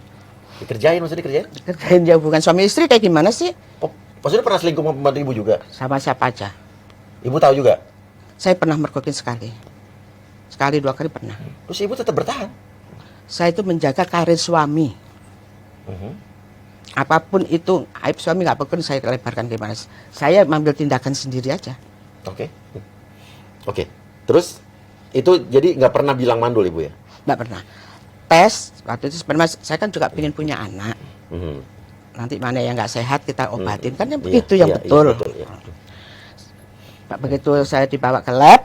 Dikerjain maksudnya dikerjain? Dikerjain ya hubungan suami istri kayak gimana sih? Oh, maksudnya pernah selingkuh sama pembantu ibu juga? Sama siapa aja. Ibu tahu juga? Saya pernah mergokin sekali. Sekali 2 kali pernah. Terus ibu tetap bertahan? Saya itu menjaga karir suami. Apapun itu aib suami nggak apa-apa saya lebarkan gimana. Saya mengambil tindakan sendiri aja. Oke. Terus itu jadi nggak pernah bilang mandul ibu ya? Nggak pernah. Tes waktu itu sebenarnya saya kan juga pengen punya anak. Nanti mana yang nggak sehat kita obatin kan yang begitu yang betul. Begitu saya dibawa ke lab,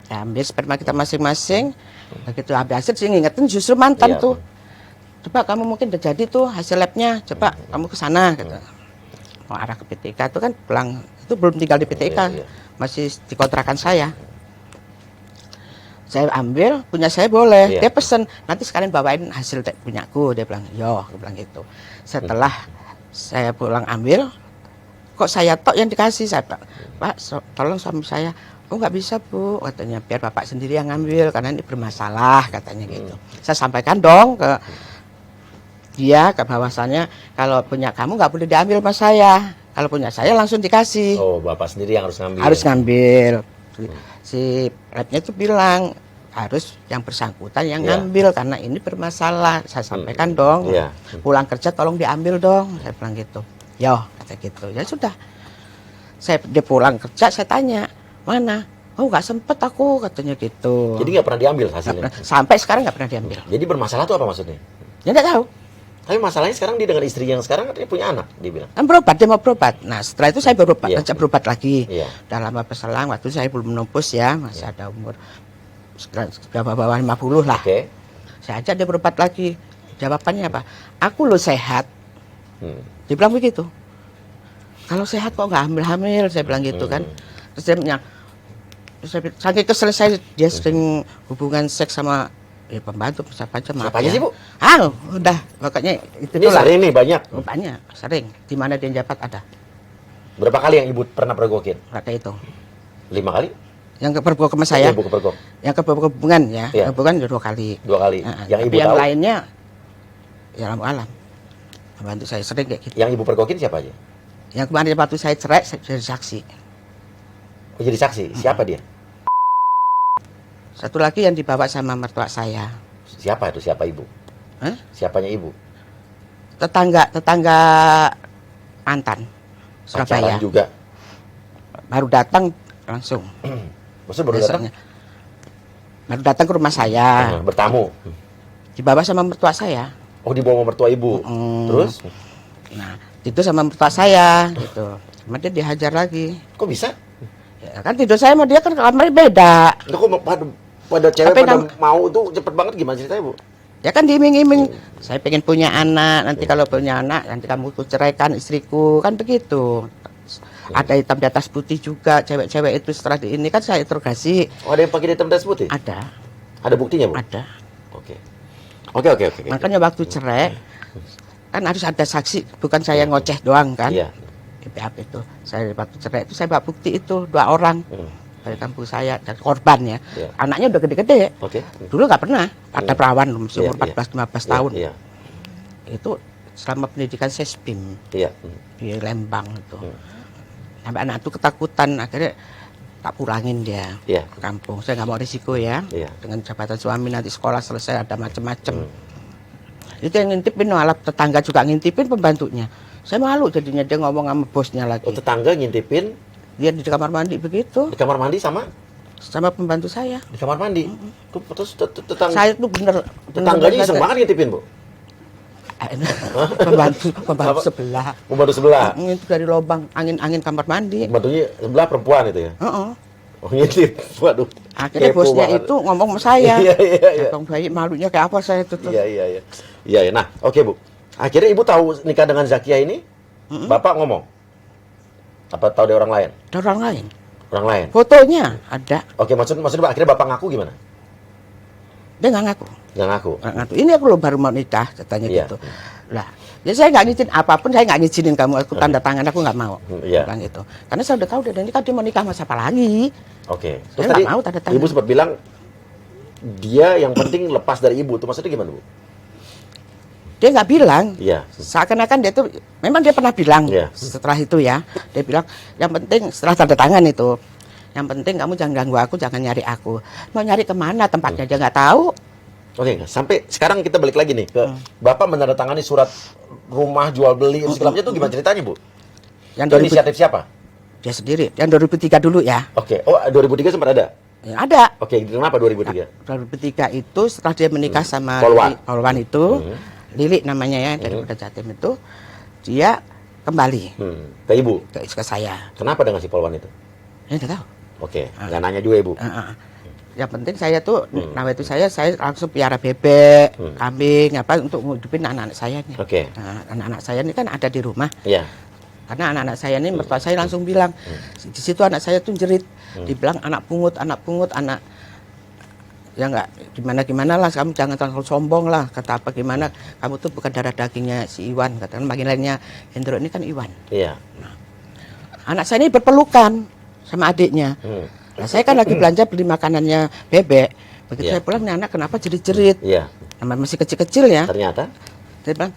ambil sperma kita masing-masing. Begitu habis hasil sih ngingetin justru mantan tuh. Coba kamu mungkin udah jadi tuh hasil labnya, coba kamu ke sana gitu. Mau arah ke PTK itu kan pulang, itu belum tinggal di PTK, masih di kontrakan saya. Saya ambil, punya saya boleh. Dia pesen, nanti sekalian bawain hasil punyaku. Dia bilang, yo, dia bilang gitu. Setelah saya pulang ambil, kok saya tok yang dikasih? Saya Pak, tolong suami saya. Oh nggak bisa bu, katanya biar bapak sendiri yang ngambil karena ini bermasalah katanya gitu. Saya sampaikan dong ke dia ke bahwasannya kalau punya kamu nggak boleh diambil sama saya. Kalau punya saya langsung dikasih. Oh bapak sendiri yang harus ngambil. Harus ngambil. Si labnya itu bilang harus yang bersangkutan yang ngambil karena ini bermasalah. Saya sampaikan dong. Pulang kerja tolong diambil dong. Saya bilang gitu. Yo kata gitu. Ya sudah. Dia pulang kerja saya tanya. Mana? Oh nggak sempet aku katanya gitu. Jadi nggak pernah diambil hasilnya? Sampai sekarang nggak pernah diambil. Jadi bermasalah tuh apa maksudnya? Ya nggak tahu. Tapi masalahnya sekarang dia dengan istri yang sekarang katanya punya anak, dia bilang. Kan berobat, dia mau berobat. Nah setelah itu saya berobat lagi. Udah lama berselang, waktu saya belum menopos ya, masih ada umur sudah bawah 50 lah. Saya ajak dia berobat lagi. Jawabannya apa? Aku lo sehat. Dia bilang begitu. kalau sehat kok nggak hamil-hamil, saya bilang gitu kan. Terus dia bilang, saking kesel saya, dia sering hubungan seks sama ya pembantu siapa aja. Siapa aja sih, Bu? Udah pokoknya itu Ini sering nih banyak. Banyak, sering. Di mana dia jabat ada. Berapa kali yang ibu pernah pergokin? Kayak itu. 5 kali? Yang kepergok sama saya. Ibu kepergok. Yang kepergok-hubungan ya. Iya. Hubungan 2 kali. 2 kali. Yang Tapi ibu yang tahu? lainnya ya alam. Pembantu saya sering kayak gitu. Yang ibu pergokin siapa aja? Yang kemarin waktu saya cerai, saya jadi saksi. Oh, jadi saksi. Siapa dia? Satu lagi yang dibawa sama mertua saya. Siapa itu? Siapa ibu? Hah? Siapanya ibu? Tetangga mantan Surabaya. Pacaran juga. Baru datang langsung. Maksudnya baru datang? Besoknya. Baru datang ke rumah saya. Bertamu. Dibawa sama mertua saya. Oh, dibawa sama mertua ibu. Terus? Nah, itu sama mertua saya gitu. Cuma dia dihajar lagi. Kok bisa? Ya kan tidur saya sama dia kan kamarnya beda. Kok pada cewek Tapi pada mau tuh cepet banget, gimana ceritanya, Bu? Ya kan diiming-iming, saya pengen punya anak, nanti kalau punya anak, nanti kamu ceraikan istriku, kan begitu. Ada hitam di atas putih juga, cewek-cewek itu setelah ini kan saya interogasi. Oh, ada yang pakai hitam dan putih? Ada. Ada buktinya, Bu? Ada. Oke. Makanya waktu cerai, kan harus ada saksi, bukan saya ngoceh doang kan. Iya. BPAP itu, saya waktu cerai itu saya bawa bukti itu 2 orang. Dari kampung saya, dari korban ya. Anaknya udah gede-gede. Dulu nggak pernah, ada perawan umur 14-15 tahun. Itu selama pendidikan SESBIM di Lembang itu. Sampai anak itu ketakutan, akhirnya tak pulangin dia ke kampung. Saya nggak mau risiko ya, dengan jabatan suami nanti sekolah selesai ada macem-macem. Itu yang ngintipin, alat tetangga juga ngintipin pembantunya. Saya malu jadinya, dia ngomong sama bosnya lagi. Oh, tetangga ngintipin? Dia di kamar mandi begitu. Di kamar mandi sama pembantu saya. Di kamar mandi. Terus tetangga. Saya tuh bener. Tetangganya iseng banget ngintipin, Bu. Pembantu sebelah. Pembantu sebelah. Itu dari lubang angin kamar mandi. Pembantunya sebelah perempuan itu ya. Oh, ngintip. Waduh. Akhirnya bosnya itu ngomong sama saya. Iya. Bayi malunya kayak apa saya itu tuh. Iya. Nah, oke, Bu. Akhirnya ibu tahu nikah dengan Zakia ini? Bapak ngomong. Apa tahu dari orang lain? Dari orang lain. Orang lain. Fotonya ada. Oke, maksudnya akhirnya Bapak ngaku gimana? Dia nggak ngaku. Nggak ngaku. Ini aku loh baru mau nikah, katanya gitu. Lah, ya saya nggak ngizin apapun, saya nggak ngizinin kamu, aku tanda tangan, aku nggak mau. Bilang gitu. Karena saya udah tahu dia nikah, dia mau nikah sama siapa lagi. Oke. Terus tadi mau tanda tangan. Ibu sempat bilang dia yang penting lepas dari ibu. Itu maksudnya gimana, Bu? Dia nggak bilang. Iya. Seakan-akan dia tuh, memang dia pernah bilang setelah itu ya. Dia bilang, yang penting setelah tanda tangan itu, yang penting kamu jangan ganggu aku, jangan nyari aku. Mau nyari kemana tempatnya dia nggak tahu. Oke, sampai sekarang kita balik lagi nih ke Bapak menandatangani surat rumah jual beli segala macam itu gimana ceritanya, Bu? Yang itu inisiatif siapa? Dia sendiri. Yang 2003 dulu ya. Oke. Oh, 2003 sempat ada? Ya, ada. Oke, kenapa 2003? 2003 itu setelah dia menikah sama Polwan itu, Lili namanya ya, dari Polda Jatim itu, dia kembali ke ibu? Ke saya. Kenapa dia ngasih Polwan itu? Ya nggak tahu. Oke, nggak nanya juga ibu? Yang penting saya tuh, nama itu saya langsung piara bebek, kambing, apa untuk ngidupin anak-anak saya nih. Oke. Nah, anak-anak saya ini kan ada di rumah. Iya. Karena anak-anak saya ini, mertua saya langsung bilang, di situ anak saya tuh jerit, dibilang anak pungut, anak ya nggak gimana lah, kamu jangan terlalu sombong lah, kata apa gimana, kamu tuh bukan darah dagingnya si Iwan, katakan panggilannya Hendro ini kan Iwan. Iya. Nah, anak saya ini berpelukan sama adiknya. Nah, saya kan lagi belanja beli makanannya bebek. Begitu saya pulang, nih anak kenapa jerit-jerit? Iya. Nama masih kecil-kecil ya. Ternyata? Dia bilang,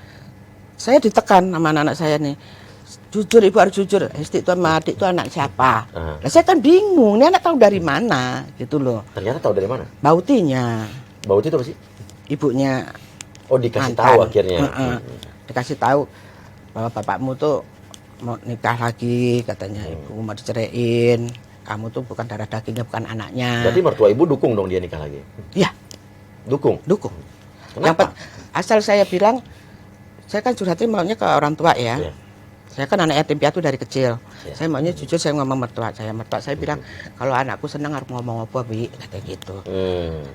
saya ditekan sama anak-anak saya nih. Jujur, ibu harus jujur. Hesti itu sama adik itu anak siapa? Nah, saya kan bingung, ini anak tahu dari mana gitu loh. Ternyata tahu dari mana? Bautinya. Bauti itu apa sih? Ibunya. Oh, dikasih tahu akhirnya. Dikasih tahu bahwa bapakmu tuh mau nikah lagi, katanya. Ibu mau diceraiin. Kamu tuh bukan darah dagingnya, bukan anaknya. Berarti mertua ibu dukung dong dia nikah lagi? Iya. Dukung? Dukung. Kenapa? Asal saya bilang, saya kan curhatnya maunya ke orang tua ya. Saya kan anak yatim piatu dari kecil. Saya maunya jujur, saya ngomong mertua saya. Mertua saya bilang, kalau anakku senang harus ngomong apa, Bi, katanya gitu.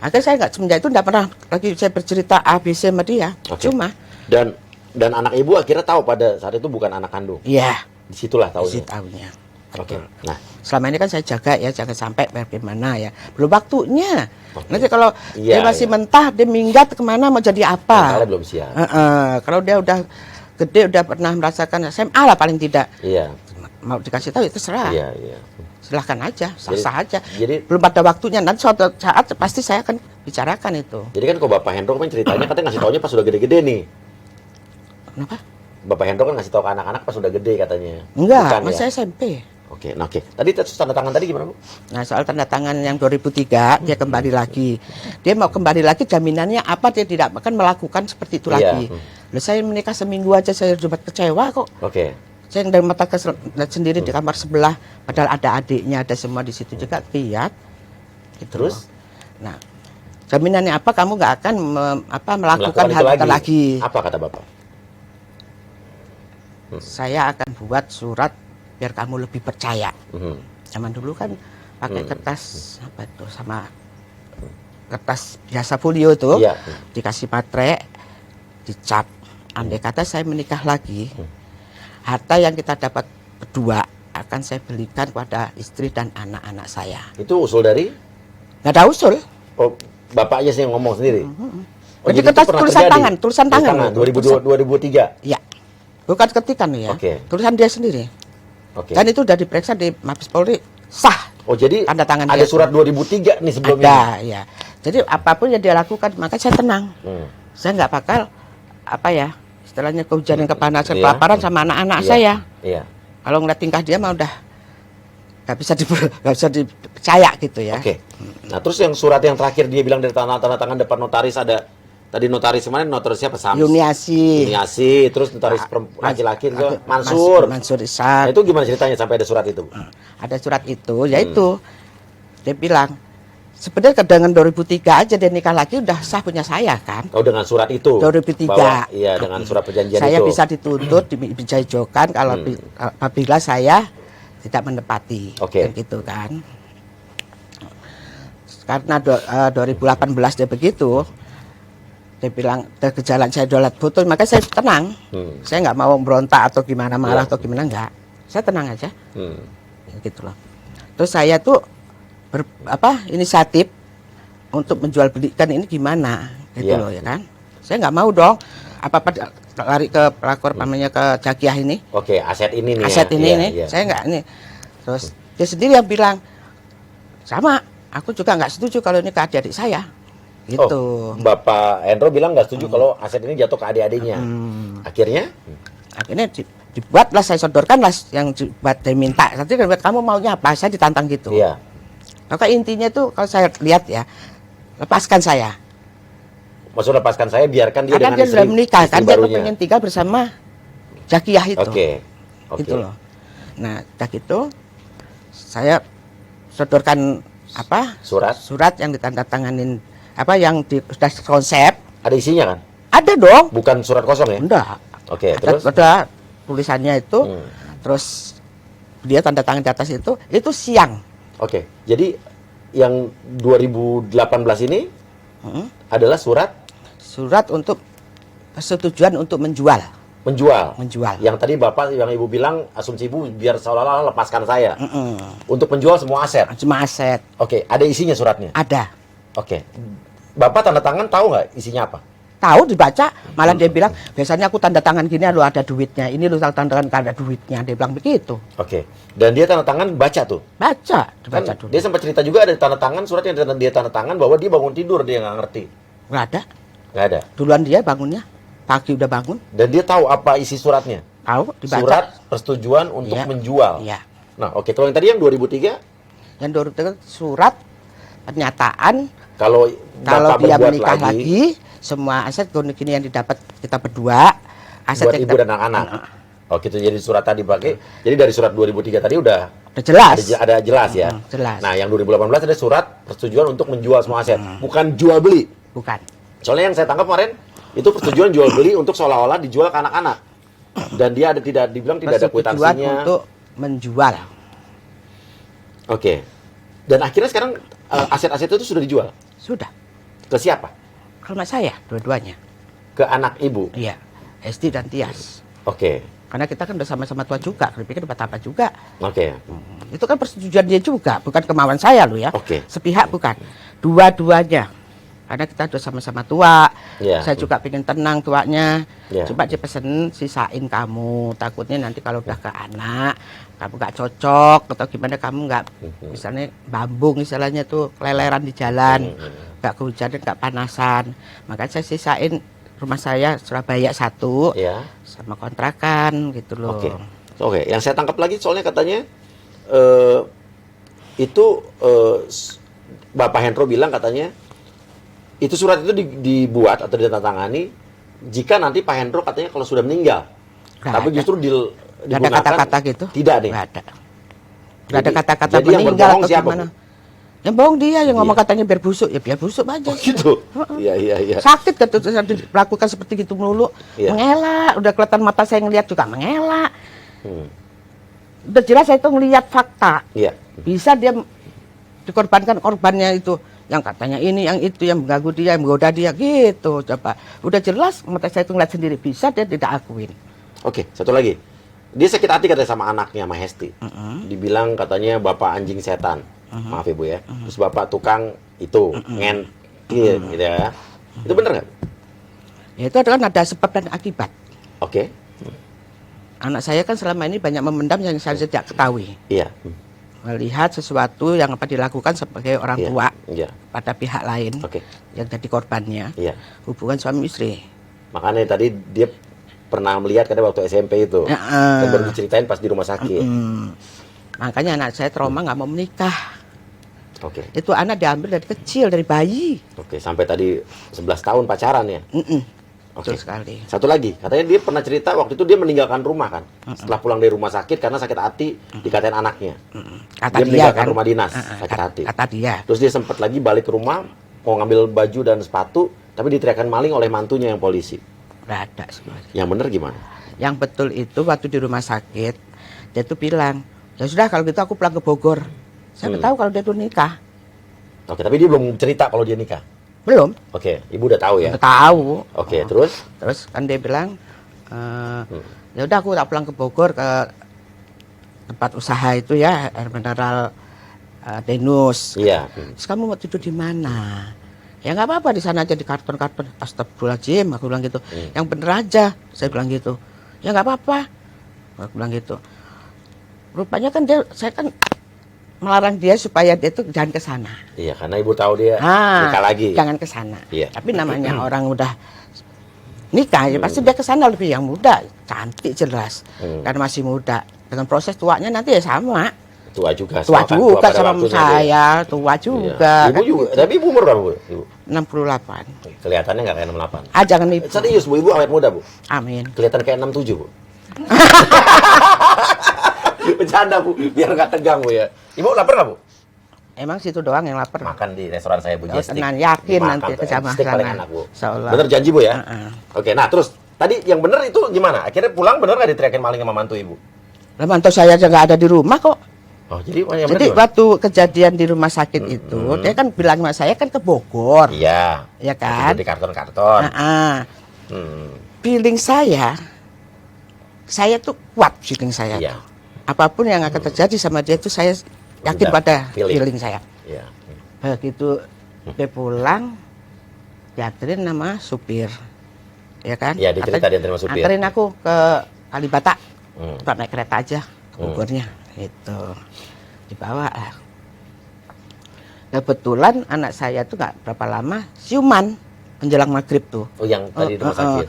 Akhirnya saya nggak, semenjak itu nggak pernah lagi saya bercerita ABC sama dia. Cuma. Dan anak ibu akhirnya tahu pada saat itu bukan anak kandung? Iya. Disitulah tahunya. Tahunya. Oke. Nah, selama ini kan saya jaga ya, jangan sampai bagaimana ya. Belum waktunya. Oke. Nanti kalau dia masih mentah, dia minggat kemana mau jadi apa? mentalnya belum siap. Kalau dia udah gede, udah pernah merasakan SMA lah paling tidak. Iya. Mau dikasih tahu itu serah. Iya, iya. Silahkan aja, sah-sah aja. Jadi belum pada waktunya. Nanti suatu saat pasti saya akan bicarakan itu. Jadi kan kalau Bapak Hendro kan ceritanya katanya ngasih taunya pas sudah gede-gede nih. Kenapa? Bapak Hendro kan ngasih tahu ke anak-anak pas sudah gede katanya. Enggak, Bukan, masih ya? SMP. Oke, nah oke. Tadi tanda tangan tadi gimana, Bu? Nah, soal tanda tangan yang 2003, dia kembali lagi. Dia mau kembali lagi, jaminannya apa? Dia tidak akan melakukan seperti itu lagi. Loh, saya menikah seminggu aja saya sudah kecewa kok. Oke. Saya dari mata sendiri di kamar sebelah, padahal ada adiknya, ada semua di situ juga lihat. Gitu. Terus? Nah, jaminannya apa? Kamu nggak akan melakukan hal itu lagi. Apa kata Bapak? Saya akan buat surat biar kamu lebih percaya. Zaman dulu kan pakai kertas apa itu, sama kertas biasa folio itu, dikasih baterai, dicap. Andai kata saya menikah lagi, harta yang kita dapat berdua akan saya belikan kepada istri dan anak-anak saya. Itu usul dari? Nggak ada usul. Oh, Bapaknya sih yang ngomong sendiri. Oh, jadi kertas tulisan tangan. 2003. Iya. Bukan ketikan ya. Tulisan dia sendiri. Dan itu sudah diperiksa di Mabes Polri, sah. Oh, jadi tanda tangan ada surat 2003 nih sebelumnya. Ada, ya. Jadi apapun yang dia lakukan, maka saya tenang. Saya nggak bakal istilahnya kehujanan, kepanasan, kelaparan sama anak-anak saya. Iya. Kalau ngeliat tingkah dia mah udah nggak bisa dipercaya gitu ya. Oke. Nah, terus yang surat yang terakhir dia bilang dari tanda tangan depan notaris ada. Tadi notaris kemarin notaris siapa? Yuniasi, terus notaris laki-laki itu Mansur Ishak. Nah, itu gimana ceritanya sampai ada surat itu? Ada surat itu, yaitu dia bilang sebenarnya dengan 2003 aja dia nikah lagi udah sah punya saya kan. Oh, dengan surat itu? 2003. Iya, dengan surat perjanjian saya itu. Saya bisa dituntut, dibijajokan kalau apabila saya tidak menepati. Gitu kan. Karena 2018 dia begitu. Dia bilang ke jalan saya dolat putus, maka saya tenang. Saya nggak mau berontak atau gimana, marah atau gimana, enggak. Saya tenang aja. Gitu loh. Terus saya tuh inisiatif untuk menjual belikan ini gimana, gitu loh ya kan. Saya nggak mau dong apa-apa lari ke pelakor namanya ke Jakiah ini. Oke, aset ini nih. Aset ini nih. Saya nggak ini. Terus dia sendiri yang bilang, sama, aku juga nggak setuju kalau ini ke adik-adik saya. Gitu. Oh, Bapak Hendro bilang nggak setuju kalau aset ini jatuh ke adik-adiknya. Akhirnya dibuatlah, saya sodorkanlah yang dibuat, dia minta. Nanti kan kamu maunya apa? Saya ditantang gitu. Iya. Maka intinya tuh kalau saya lihat ya, lepaskan saya. Maksudnya lepaskan saya, biarkan dia karena dengan dia sudah menikah, kan dia pengen tinggal bersama Jakiah itu. Gitu loh. Nah, itu saya sodorkan surat yang ditandatanganin yang sudah konsep. Ada isinya kan? Ada dong. Bukan surat kosong ya? Enggak. Terus? Ada tulisannya itu, terus dia tanda tangan di atas itu siang. Jadi yang 2018 ini adalah surat untuk persetujuan untuk menjual. Yang tadi Bapak, yang Ibu bilang, asumsi Ibu biar seolah-olah lepaskan saya. Untuk menjual semua aset. Ada isinya suratnya? Ada. Bapak tanda tangan tahu nggak isinya apa? Tahu, dibaca. Malah dia bilang, biasanya aku tanda tangan gini lu ada duitnya. Ini lu tanda tangan ada duitnya. Dia bilang begitu. Dan dia tanda tangan baca tuh? Dibaca dulu. Dia sempat cerita juga ada tanda tangan, surat yang dia tanda tangan bahwa dia bangun tidur, dia nggak ngerti. Nggak ada. Duluan dia bangunnya. Pagi udah bangun. Dan dia tahu apa isi suratnya? Tahu, dibaca. Surat persetujuan untuk menjual. Nah, kalau yang tadi yang 2003? Yang 2003 surat pernyataan kalau dia menikah lagi, semua aset gini yang didapat kita berdua, aset buat ibu dan anak-anak. Gitu, jadi surat tadi pakai. Jadi dari surat 2003 tadi udah jelas. Ada jelas ya. Jelas. Nah, yang 2018 ada surat persetujuan untuk menjual semua aset, bukan jual beli. Bukan. Soalnya yang saya tangkap kemarin itu persetujuan jual beli untuk seolah-olah dijual ke anak-anak. Dan dia dibilang tidak ada kwitansinya. Untuk menjual. Dan akhirnya sekarang aset-aset itu sudah dijual? Sudah. Ke siapa? Ke rumah saya, dua-duanya. Ke anak ibu? Iya, Esti dan Tias. Karena kita kan udah sama-sama tua juga, berpikir buat apa juga. Oke. Itu kan persetujuan dia juga, bukan kemauan saya loh ya. Oke. Sepihak bukan. Dua-duanya. Karena kita udah sama-sama tua. Iya. Saya juga pengen tenang tuanya. Iya. Coba dia pesen sisain kamu. Takutnya nanti kalau udah ke anak, kamu nggak cocok atau gimana, kamu nggak, misalnya bambung istilahnya tuh, keleleran di jalan, nggak kehujanan, nggak panasan. Makanya saya sisain rumah saya Surabaya 1 Iya. sama kontrakan gitu loh. Oke. Oke, yang saya tangkap lagi soalnya katanya itu Bapak Hendro bilang katanya itu surat itu dibuat atau ditandatangani jika nanti Pak Hendro katanya kalau sudah meninggal. Nggak Tapi ada. justru Nggak ada digunakan kata-kata gitu. Tidak nih. Nggak ada. Nggak ada Jadi- kata-kata jadi yang meninggal berbohong atau siapa, gimana. Bu? Yang bohong dia, yang ngomong Iya. katanya biar busuk, ya biar busuk aja. Oh gitu. Iya, iya, iya. Sakit kan tuh lakukan seperti gitu melulu. Iya. Mengelak, udah kelihatan mata saya ngelihat juga mengelak. Hmm. Udah jelas saya itu ngelihat fakta. Iya. Bisa dia dikorbankan korbannya itu. Yang katanya ini, yang itu, yang mengganggu dia, yang menggoda dia gitu. Coba. Udah jelas mata saya itu ngeliat sendiri. Bisa dia tidak akuin. Oke, satu lagi. Dia sakit hati katanya sama anaknya, sama Hesti. Dibilang katanya bapak anjing setan. Maaf ya Bu ya. Terus bapak tukang itu, ngentil gitu ya. Itu bener nggak? Ya itu kan ada sebab dan akibat. Oke. Anak saya kan selama ini banyak memendam yang saya tidak ketahui. Iya. Melihat sesuatu yang apa dilakukan sebagai orang Iya. tua Iya. pada pihak lain Oke. yang jadi korbannya. Iya. Hubungan suami istri. Makanya tadi dia pernah melihat katanya waktu SMP itu. Kan baru diceritain pas di rumah sakit. Makanya anak saya trauma nggak mau menikah. Oke. Itu anak diambil dari kecil, dari bayi. Oke, sampai tadi 11 tahun pacaran ya. Betul Oke. sekali. Satu lagi, katanya dia pernah cerita waktu itu dia meninggalkan rumah kan. Setelah pulang dari rumah sakit karena sakit hati dikatain anaknya. Kata Dia dia meninggalkan kan. rumah dinas, sakit hati. Kata dia. Terus dia sempat lagi balik ke rumah mau ngambil baju dan sepatu, tapi diteriakan maling oleh mantunya yang polisi. Nggak ada semuanya. Yang bener gimana? Yang betul itu waktu di rumah sakit, dia tuh bilang, ya sudah kalau gitu aku pulang ke Bogor. Saya nggak tahu kalau dia tuh nikah. Oke, tapi dia belum cerita kalau dia nikah. Belum. Oke, ibu udah tahu ya. Nggak tahu. Oke, terus? Terus kan dia bilang, ya udah aku tak pulang ke Bogor ke tempat usaha itu ya, air mineral Denus. Iya. Terus kamu mau tidur di mana? Ya nggak apa-apa di sana aja di karton-karton. Astagfirullahaladzim, aku bilang gitu. Yang bener aja, saya bilang gitu. Ya nggak apa-apa, aku bilang gitu. Rupanya kan saya kan melarang dia supaya dia tuh jangan ke sana. Iya, karena ibu tahu dia nikah lagi. Jangan ke sana. Iya. Tapi namanya orang udah nikah ya pasti dia ke sana lebih yang muda, cantik jelas. Karena masih muda. Dengan proses tuanya nanti ya sama. Tua juga. Tua kan, juga pada sama waktunya saya, tua dia. juga. Iya. Ibu kan juga, gitu. tapi ibu umur berapa, Bu? Ibu? 68. Kelihatannya nggak kayak 68. Ah jangan nipu. Serius, Bu, ibu awet muda, Bu. Amin. Kelihatan kayak 67, Bu. Bercanda, Bu, biar nggak tegang, Bu ya. Ibu lapar nggak, Bu? Emang situ doang yang lapar. Makan di restoran saya, Bu. Oh, tenang, yakin nanti ke sama steak paling sana. enak, Bu. Insyaallah. Bener janji, Bu ya? Heeh. Oke, nah terus tadi yang bener itu gimana? Akhirnya pulang bener nggak diteriakin maling sama mantu ibu? Lah mantu saya aja nggak ada di rumah kok. Oh, jadi yang bener Jadi gimana? waktu kejadian di rumah sakit itu, dia kan bilang sama saya kan ke Bogor. Iya. Ya kan? Di karton-karton. Heeh. Feeling saya tuh kuat feeling saya. Iya. Apapun yang akan terjadi sama dia itu saya yakin Udah, pada feeling. feeling saya. Iya. Begitu dia pulang, dianterin nama supir, ya kan? Iya, dicerita dianterin sama supir. Anterin aku ke Kalibata, Hmm. Pak naik kereta aja ke Bogornya, itu dibawa lah. Kebetulan anak saya tuh nggak berapa lama siuman menjelang maghrib tuh. Oh, yang tadi di rumah sakit.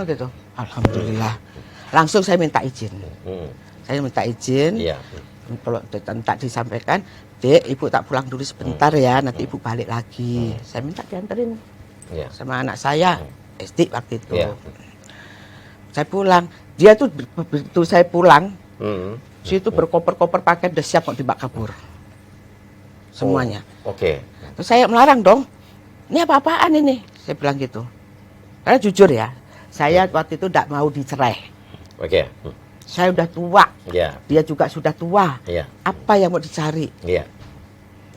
Gitu. Alhamdulillah. Langsung saya minta izin. Saya minta izin. Iya. Kalau tak disampaikan, Dek, ibu tak pulang dulu sebentar ya, nanti ibu balik lagi. Saya minta dianterin Iya. sama anak saya, SD waktu itu. Iya. Saya pulang, dia tuh begitu saya pulang, Hmm. situ berkoper-koper pakai udah siap mau dibawa kabur. Semuanya. Oh, oke. Terus saya melarang dong, ini apa-apaan ini? Saya bilang gitu. Karena jujur ya, saya waktu itu tidak mau dicerai. Oke. Saya udah tua, Iya. dia juga sudah tua. Iya. Apa yang mau dicari? Iya.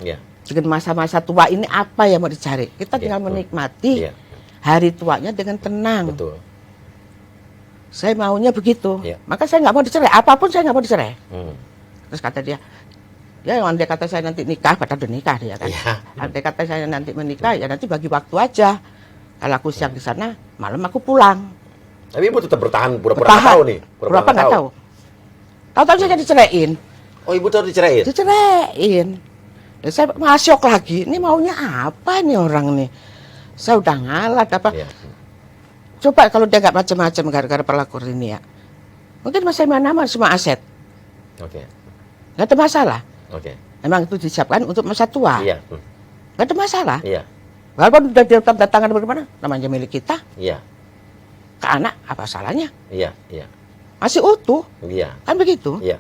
Iya. Dengan masa-masa tua ini apa yang mau dicari? Kita tinggal Iya. menikmati Iya. hari tuanya dengan tenang. Betul. Saya maunya begitu. Iya. Maka saya nggak mau dicerai. Apapun saya nggak mau dicerai. Hmm. Terus kata dia, ya andai kata saya nanti nikah, padahal udah nikah dia kan. Iya. Andai kata saya nanti menikah, ya nanti bagi waktu aja. Kalau aku siang di sana, malam aku pulang. Tapi ibu tetap bertahan, pura-pura nggak tahu nih. Pura-pura nggak tahu. Tahu-tahu saya diceraiin. Oh, ibu tahu diceraiin? Diceraiin. Dan saya masuk lagi. Ini maunya apa nih orang nih? Saya udah ngalah, apa? Iya. Coba kalau dia nggak macam-macam gara-gara perlakuan ini ya. Mungkin masih mana semua aset. Oke. Nggak ada masalah. Oke. Memang itu disiapkan untuk masa tua. Iya. Nggak ada masalah. Iya. Walaupun udah ditandatangan bagaimana, namanya milik kita. Iya. Ke anak, apa salahnya? Iya. Iya. Masih utuh. Iya. Kan begitu. Iya.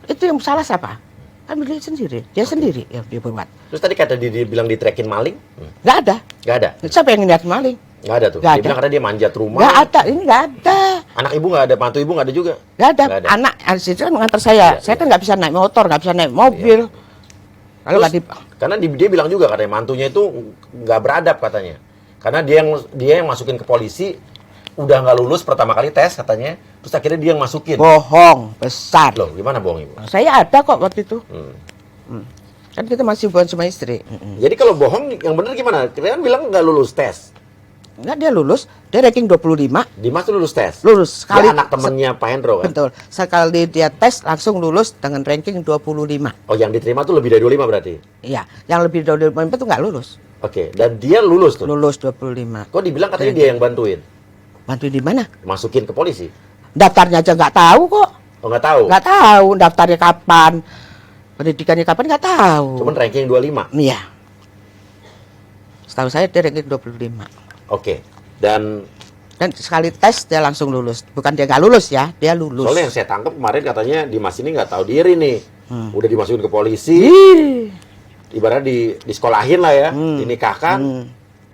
Itu yang salah siapa? Kan milik sendiri. Dia sendiri yang dia buat. Terus tadi kata dia bilang ditrekin maling? Nggak ada. Nggak ada? Siapa yang ngeliat maling? Nggak ada tuh? Nggak Dia ada. bilang karena dia manjat rumah. Nggak ada. Ini nggak ada. Anak ibu nggak ada, mantu ibu nggak ada juga? Nggak ada. Nggak ada. Anak itu kan mengantar saya. Iya, Saya iya. kan nggak bisa naik motor, nggak bisa naik mobil. Kalau Terus, nggak di karena dia bilang juga katanya mantunya itu nggak beradab katanya. Karena dia yang masukin ke polisi, udah nggak lulus pertama kali tes katanya, terus akhirnya dia yang masukin. bohong besar. Loh, gimana bohong ibu? Saya ada kok waktu itu. Hmm. Kan kita masih hubungan sama istri. Jadi kalau bohong, yang bener gimana? Kalian bilang nggak lulus tes. Enggak, dia lulus. Dia ranking 25. Dimas tuh lulus tes. Lulus. Dia anak temennya Pak Hendro kan? Betul. Sekali dia tes langsung lulus dengan ranking 25. Oh, yang diterima tuh lebih dari 25 berarti? Iya. Yang lebih dari 25 itu nggak lulus. Oke, dan dia lulus tuh? Lulus 25. Kok dibilang katanya dia yang bantuin? Bantuin di mana? Masukin ke polisi? Daftarnya aja nggak tahu kok. Oh, nggak tahu? Nggak tahu daftarnya kapan. Pendidikannya kapan nggak tahu. Cuman ranking 25? Iya. Setahu saya dia ranking 25. Oke, dan sekali tes dia langsung lulus. Bukan dia nggak lulus ya, dia lulus. soalnya yang saya tangkap kemarin katanya Dimas ini nggak tahu diri nih. Udah dimasukin ke polisi, Ih. ibaratnya disekolahin lah ya, dinikahkan. Hmm.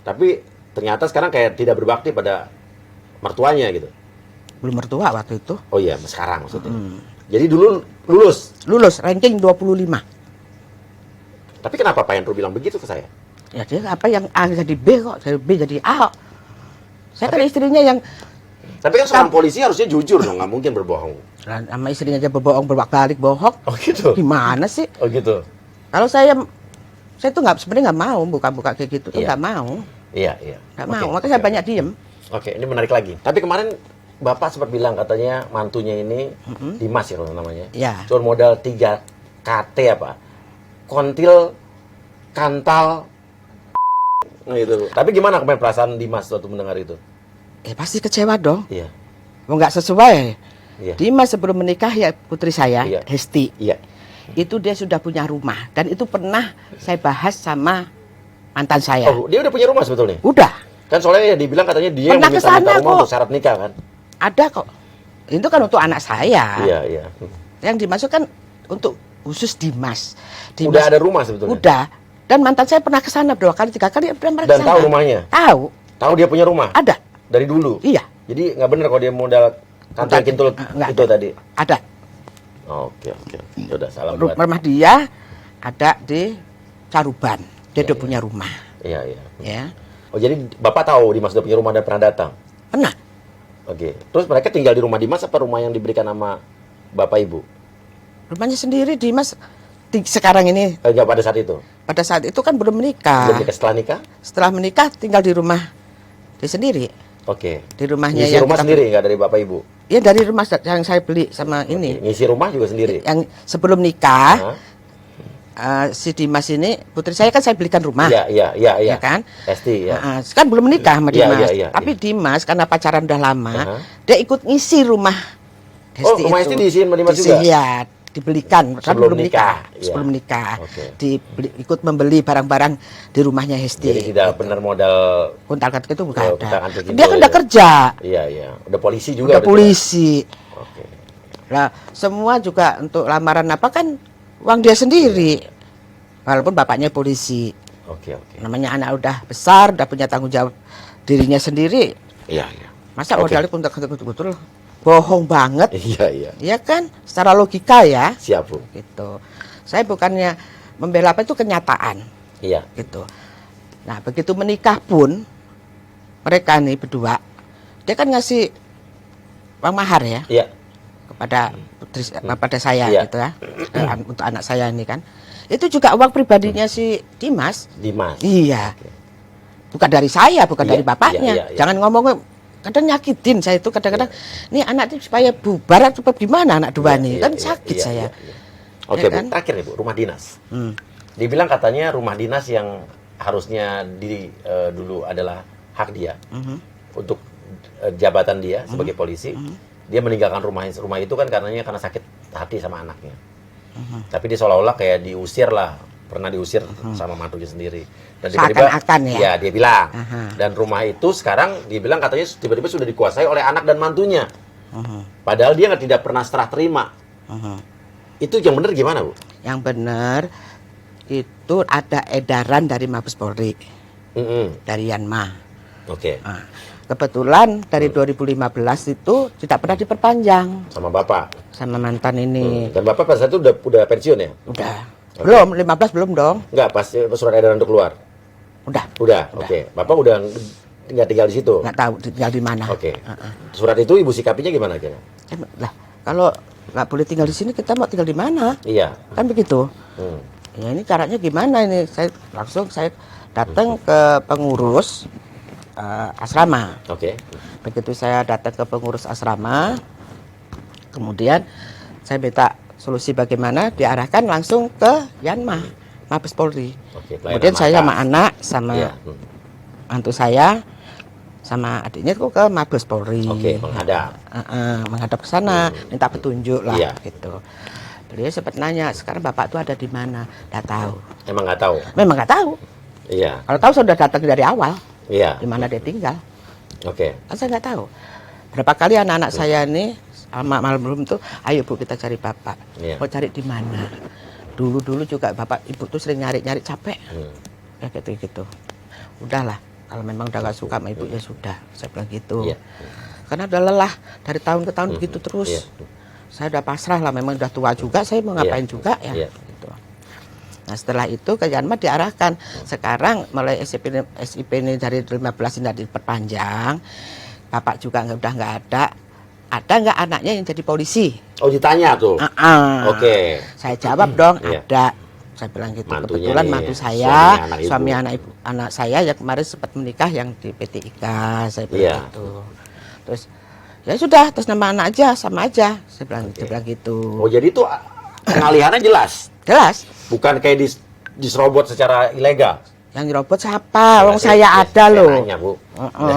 Tapi ternyata sekarang kayak tidak berbakti pada mertuanya gitu. Belum mertua waktu itu. Oh iya, sekarang maksudnya. Jadi dulu lulus. Lulus ranking 25. Tapi kenapa Pak Hendro bilang begitu ke saya? Ya dia apa yang A jadi B kok, dari B jadi A. Saya kan istrinya yang Tapi kan seorang polisi harusnya jujur dong, nggak mungkin berbohong. sama istrinya aja berbohong berbalik bohong. Oh gitu? Gimana sih? Oh gitu? Kalau saya tuh nggak sebenarnya nggak mau buka-buka kayak gitu tuh Iya. nggak mau, Iya, iya. nggak Oke, mau. Makanya saya oke. banyak diem. Oke, ini menarik lagi. Tapi kemarin Bapak sempat bilang katanya mantunya ini Dimas ya kalau namanya. Iya. Cuma modal 3 KT apa? Kontil, kantal, gitu. Tapi gimana kemarin perasaan Dimas waktu mendengar itu? Pasti kecewa dong. Iya. Mau nggak sesuai. Iya. Dimas sebelum menikah ya putri saya, Iya. Hesti, Iya. itu dia sudah punya rumah dan itu pernah saya bahas sama mantan saya. Oh, dia udah punya rumah sebetulnya? Udah Kan soalnya ya dibilang katanya dia yang Pernah meminta kesana rumah kok. untuk syarat nikah kan? ada kok. Itu kan untuk anak saya. Iya, iya. Yang dimasukkan untuk khusus Dimas. Udah ada rumah sebetulnya? Udah. Dan mantan saya pernah ke sana 2 kali 3 kali pernah Dan kesana. tahu rumahnya? Tahu. Tahu dia punya rumah? Ada. Dari dulu? Iya. Jadi nggak bener kalau dia modal kantor kintul Nggak itu tadi? Ada. Oke, oke. Ya udah, salam buat. Rumah dia ada di Caruban. Dia udah punya rumah. Iya, iya. Ya. Oh, jadi Bapak tahu Dimas udah punya rumah dan pernah datang? Pernah. Oke. Terus mereka tinggal di rumah Dimas apa rumah yang diberikan sama Bapak Ibu? Rumahnya sendiri Dimas sekarang ini. Enggak pada saat itu? Pada saat itu kan belum menikah. Belum nikah, setelah nikah? Setelah menikah tinggal di rumah dia sendiri. Oke. Di rumahnya Ngisi yang rumah kita- sendiri nggak dari Bapak Ibu? Ya dari rumah yang saya beli sama ini. Ngisi rumah juga sendiri? Yang sebelum nikah, Hah? si Dimas ini putri saya kan saya belikan rumah. Iya, iya, iya, iya. Ya kan? Esti, ya. Kan belum menikah sama Iya, Dimas. iya, iya, Tapi Dimas karena pacaran udah lama, Aha. dia ikut ngisi rumah Oh, rumah Esti diisiin sama Dimas juga? Iya, dibelikan kan Sebelum belum nikah. nikah, iya. Sebelum nikah. Oke. Ikut membeli barang-barang di rumahnya Hesti. Jadi tidak benar modal. Kuntal-kuntal itu bukan Oh, ada. kuntal-kuntal gitu Dia kan ya. udah kerja. Iya, iya. Udah polisi juga. Udah polisi. Oke. Lah, semua juga untuk lamaran apa kan uang dia sendiri. Walaupun bapaknya polisi. Oke, oke. Namanya anak udah besar, udah punya tanggung jawab dirinya sendiri. Iya, iya. Masa Oke. modalnya betul-betul bohong banget. Iya, iya. Iya kan? Secara logika ya. Siap, Bu. Gitu. Saya bukannya membela apa itu kenyataan. Iya. Gitu. Nah, begitu menikah pun mereka nih berdua, dia kan ngasih uang mahar ya. Iya. Kepada putri, pada saya Iya. gitu ya. Untuk anak saya ini kan. Itu juga uang pribadinya si Dimas. Dimas. Iya. Oke. Bukan dari saya, bukan Iya, dari bapaknya. iya. Jangan ngomong, kadang nyakitin saya itu kadang-kadang. Nih anak ini supaya bubar atau gimana anak dua nih, kan sakit saya. Oke, Ya Bu, kan? terakhir nih Bu, rumah dinas. Dibilang Dibilang katanya rumah dinas yang harusnya dulu adalah hak dia untuk jabatan dia sebagai polisi. Dia meninggalkan rumah itu kan karena sakit hati sama anaknya. Tapi dia seolah-olah kayak diusir lah, pernah diusir sama mantunya sendiri. Dan tiba-tiba, Seakan-akan ya? dia bilang. Dan rumah itu sekarang dibilang katanya tiba-tiba sudah dikuasai oleh anak dan mantunya. Padahal dia tidak pernah serah terima. Itu yang benar gimana, Bu? Yang benar itu ada edaran dari Mabes Polri, dari Yanma. Oke. Nah, kebetulan dari 2015 itu tidak pernah diperpanjang Sama Bapak. sama mantan ini. Dan Bapak pada saat itu udah pensiun ya? Udah. Belum, 15 belum dong. Enggak, pas surat edaran untuk keluar. Udah. Oke. Bapak udah nggak tinggal di situ. Nggak tahu tinggal di mana. Oke. Surat itu Ibu sikapinya gimana kira? Lah, kalau nggak boleh tinggal di sini, kita mau tinggal di mana? Iya. Kan begitu. Ya ini caranya gimana ini? Saya datang ke pengurus asrama. Oke. Begitu saya datang ke pengurus asrama, kemudian saya minta solusi bagaimana, diarahkan langsung ke Yanma, Mabes Polri. Oke, Kemudian saya sama anak, sama Iya. mantu saya, sama adiknya kok ke Mabes Polri. Oke, menghadap. Menghadap ke sana, minta petunjuk lah, Iya. gitu. Beliau sempat nanya, sekarang bapak tuh ada di mana? Nggak tahu. Emang nggak tahu? Memang nggak tahu. Iya. Kalau tahu sudah datang dari awal, Iya. di mana dia tinggal. Oke. Kan saya nggak tahu. Berapa kali anak-anak saya ini malam belum tuh, ayo Bu kita cari bapak. Iya. Mau cari di mana? Dulu juga bapak ibu tuh sering nyari-nyari capek. Ya gitu-gitu. Udahlah, kalau memang udah gak suka sama ibu ya sudah. Saya bilang gitu. Iya. Karena udah lelah dari tahun ke tahun begitu terus. Iya. Saya udah pasrah lah, memang udah tua juga. Saya mau ngapain juga ya. Iya. Gitu. Nah setelah itu ke Yanma diarahkan. Sekarang mulai SIP ini dari 15 ini diperpanjang. Bapak juga udah nggak ada. Ada nggak anaknya yang jadi polisi? Oh ditanya tuh? Oke. Saya jawab dong, Iya. ada. Saya bilang gitu. Mantunya Kebetulan nih, mantu saya, suami anak saya yang kemarin sempat menikah yang di PT IKA. Saya bilang Iya. gitu. Terus ya sudah, atas nama anak aja, sama aja. Saya bilang, dia bilang gitu. Oh jadi itu pengalihannya jelas? Jelas. Bukan kayak diserobot secara ilegal? Yang dirobot siapa? Wong saya saya ada loh. Nanya, Bu.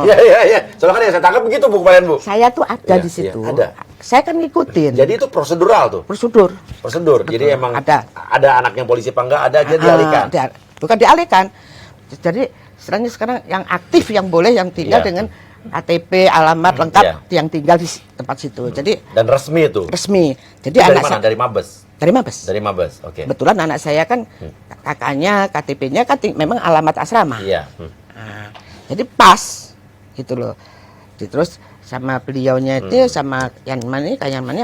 Iya. Soalnya kan yang saya tangkap begitu Bu kemarin, Bu. Saya tuh ada Iya, di situ. iya, ada. Saya kan ngikutin. Jadi itu prosedural tuh? Prosedur. Jadi emang Ada. anak yang polisi apa enggak, ada aja dialihkan? Bukan dialihkan. Jadi istilahnya sekarang yang aktif yang boleh, yang tinggal Iya. dengan KTP, alamat lengkap Iya. yang tinggal di tempat situ. Jadi Dan resmi itu? resmi. Jadi Itu dari anak mana? saya Dari Mabes? dari Mabes. Dari Mabes, oke. Kebetulan anak saya kan kakaknya, KTP-nya kan memang alamat asrama. Iya. Nah, jadi pas gitu loh. Terus sama beliaunya itu sama yang mana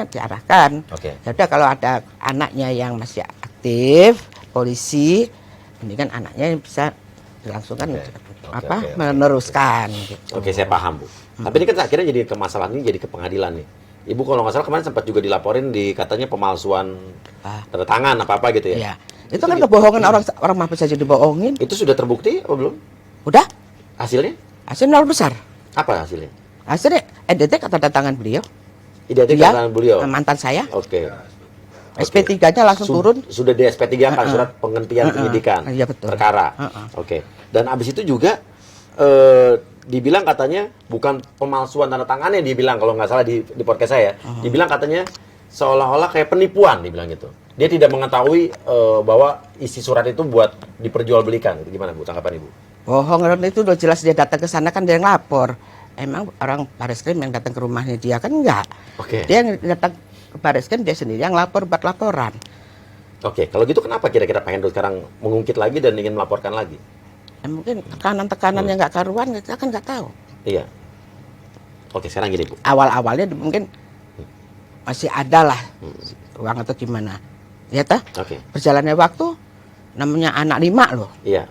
diarahkan. Oke. Jadi kalau ada anaknya yang masih aktif, polisi, ini kan anaknya yang bisa dilangsungkan Oke, meneruskan. Gitu. Oke, saya paham, Bu. Tapi ini kan akhirnya jadi ke masalah ini, jadi ke pengadilan nih. Ibu kalau nggak salah kemarin sempat juga dilaporin katanya pemalsuan tanda tangan apa gitu ya? Iya. Itu kan kebohongan orang Mabes saja dibohongin. Itu sudah terbukti atau belum? Udah, Hasilnya? hasil nol besar. Apa hasilnya? Hasilnya NDT kata tangan beliau. Identik Dia, dengan beliau? mantan saya. Oke. SP3-nya langsung turun. Sudah di SP3 kan, surat penghentian penyidikan Iya, betul. perkara. Oke. Dan abis itu juga dibilang katanya bukan pemalsuan tanda tangannya, dibilang kalau nggak salah di podcast saya, dibilang katanya seolah-olah kayak penipuan, dibilang gitu. Dia tidak mengetahui bahwa isi surat itu buat diperjualbelikan. Gimana Bu tanggapan Ibu? Bohong, itu udah jelas dia datang ke sana kan dia yang lapor. Emang orang Bareskrim yang datang ke rumahnya dia kan enggak. Oke. Dia yang datang ke Bareskrim dia sendiri yang lapor buat laporan. Oke, kalau gitu kenapa kira-kira Pak Hendro sekarang mengungkit lagi dan ingin melaporkan lagi? Ya, mungkin tekanan-tekanan yang nggak karuan kita kan nggak tahu. Iya. Oke, sekarang gini Bu. Awal-awalnya mungkin masih ada lah uang atau gimana. Ya toh? Oke. Berjalannya waktu namanya anak 5 loh. Iya.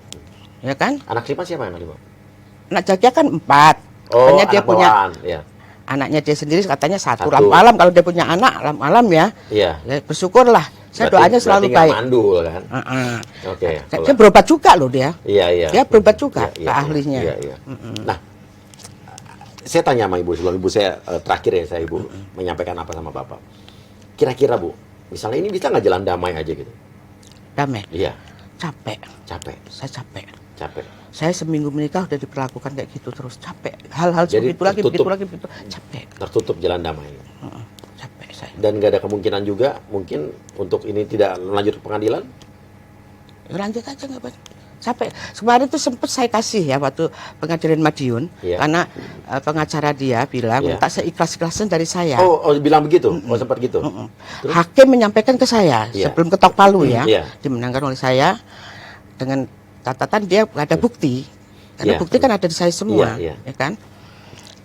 Ya kan? Anak 5 siapa anak 5? Anak Jagya kan 4. Oh, Makanya dia anak punya bawaan. Iya. anaknya dia sendiri katanya satu. Satu. Malam kalau dia punya anak malam ya. Iya. Ya bersyukurlah. Saya doanya selalu nggak baik. mandul kan. Oke. Dia berobat juga loh dia. Iya. Dia berobat juga Iya, ke ahlinya. Iya. Nah, saya tanya sama ibu sebelum ibu saya terakhir ya saya ibu menyampaikan apa sama bapak. Kira-kira Bu, misalnya ini bisa nggak jalan damai aja gitu? Damai. Iya. Capek. Saya capek. Saya seminggu menikah udah diperlakukan kayak gitu terus, capek. Hal-hal seperti itu lagi, begitu, capek. Tertutup jalan damai. Capek saya. Dan nggak ada kemungkinan juga mungkin untuk ini tidak lanjut ke pengadilan? Lanjut aja nggak Pak. Capek. Kemarin tuh sempet saya kasih ya waktu pengadilan Madiun, karena pengacara dia bilang minta seikhlas-ikhlasnya dari saya. Oh, bilang begitu? Oh, sempat gitu? Terus? Hakim menyampaikan ke saya sebelum ketok palu ya, dimenangkan oleh saya dengan catatan dia nggak ada bukti. Karena bukti kan ada di saya semua, ya kan?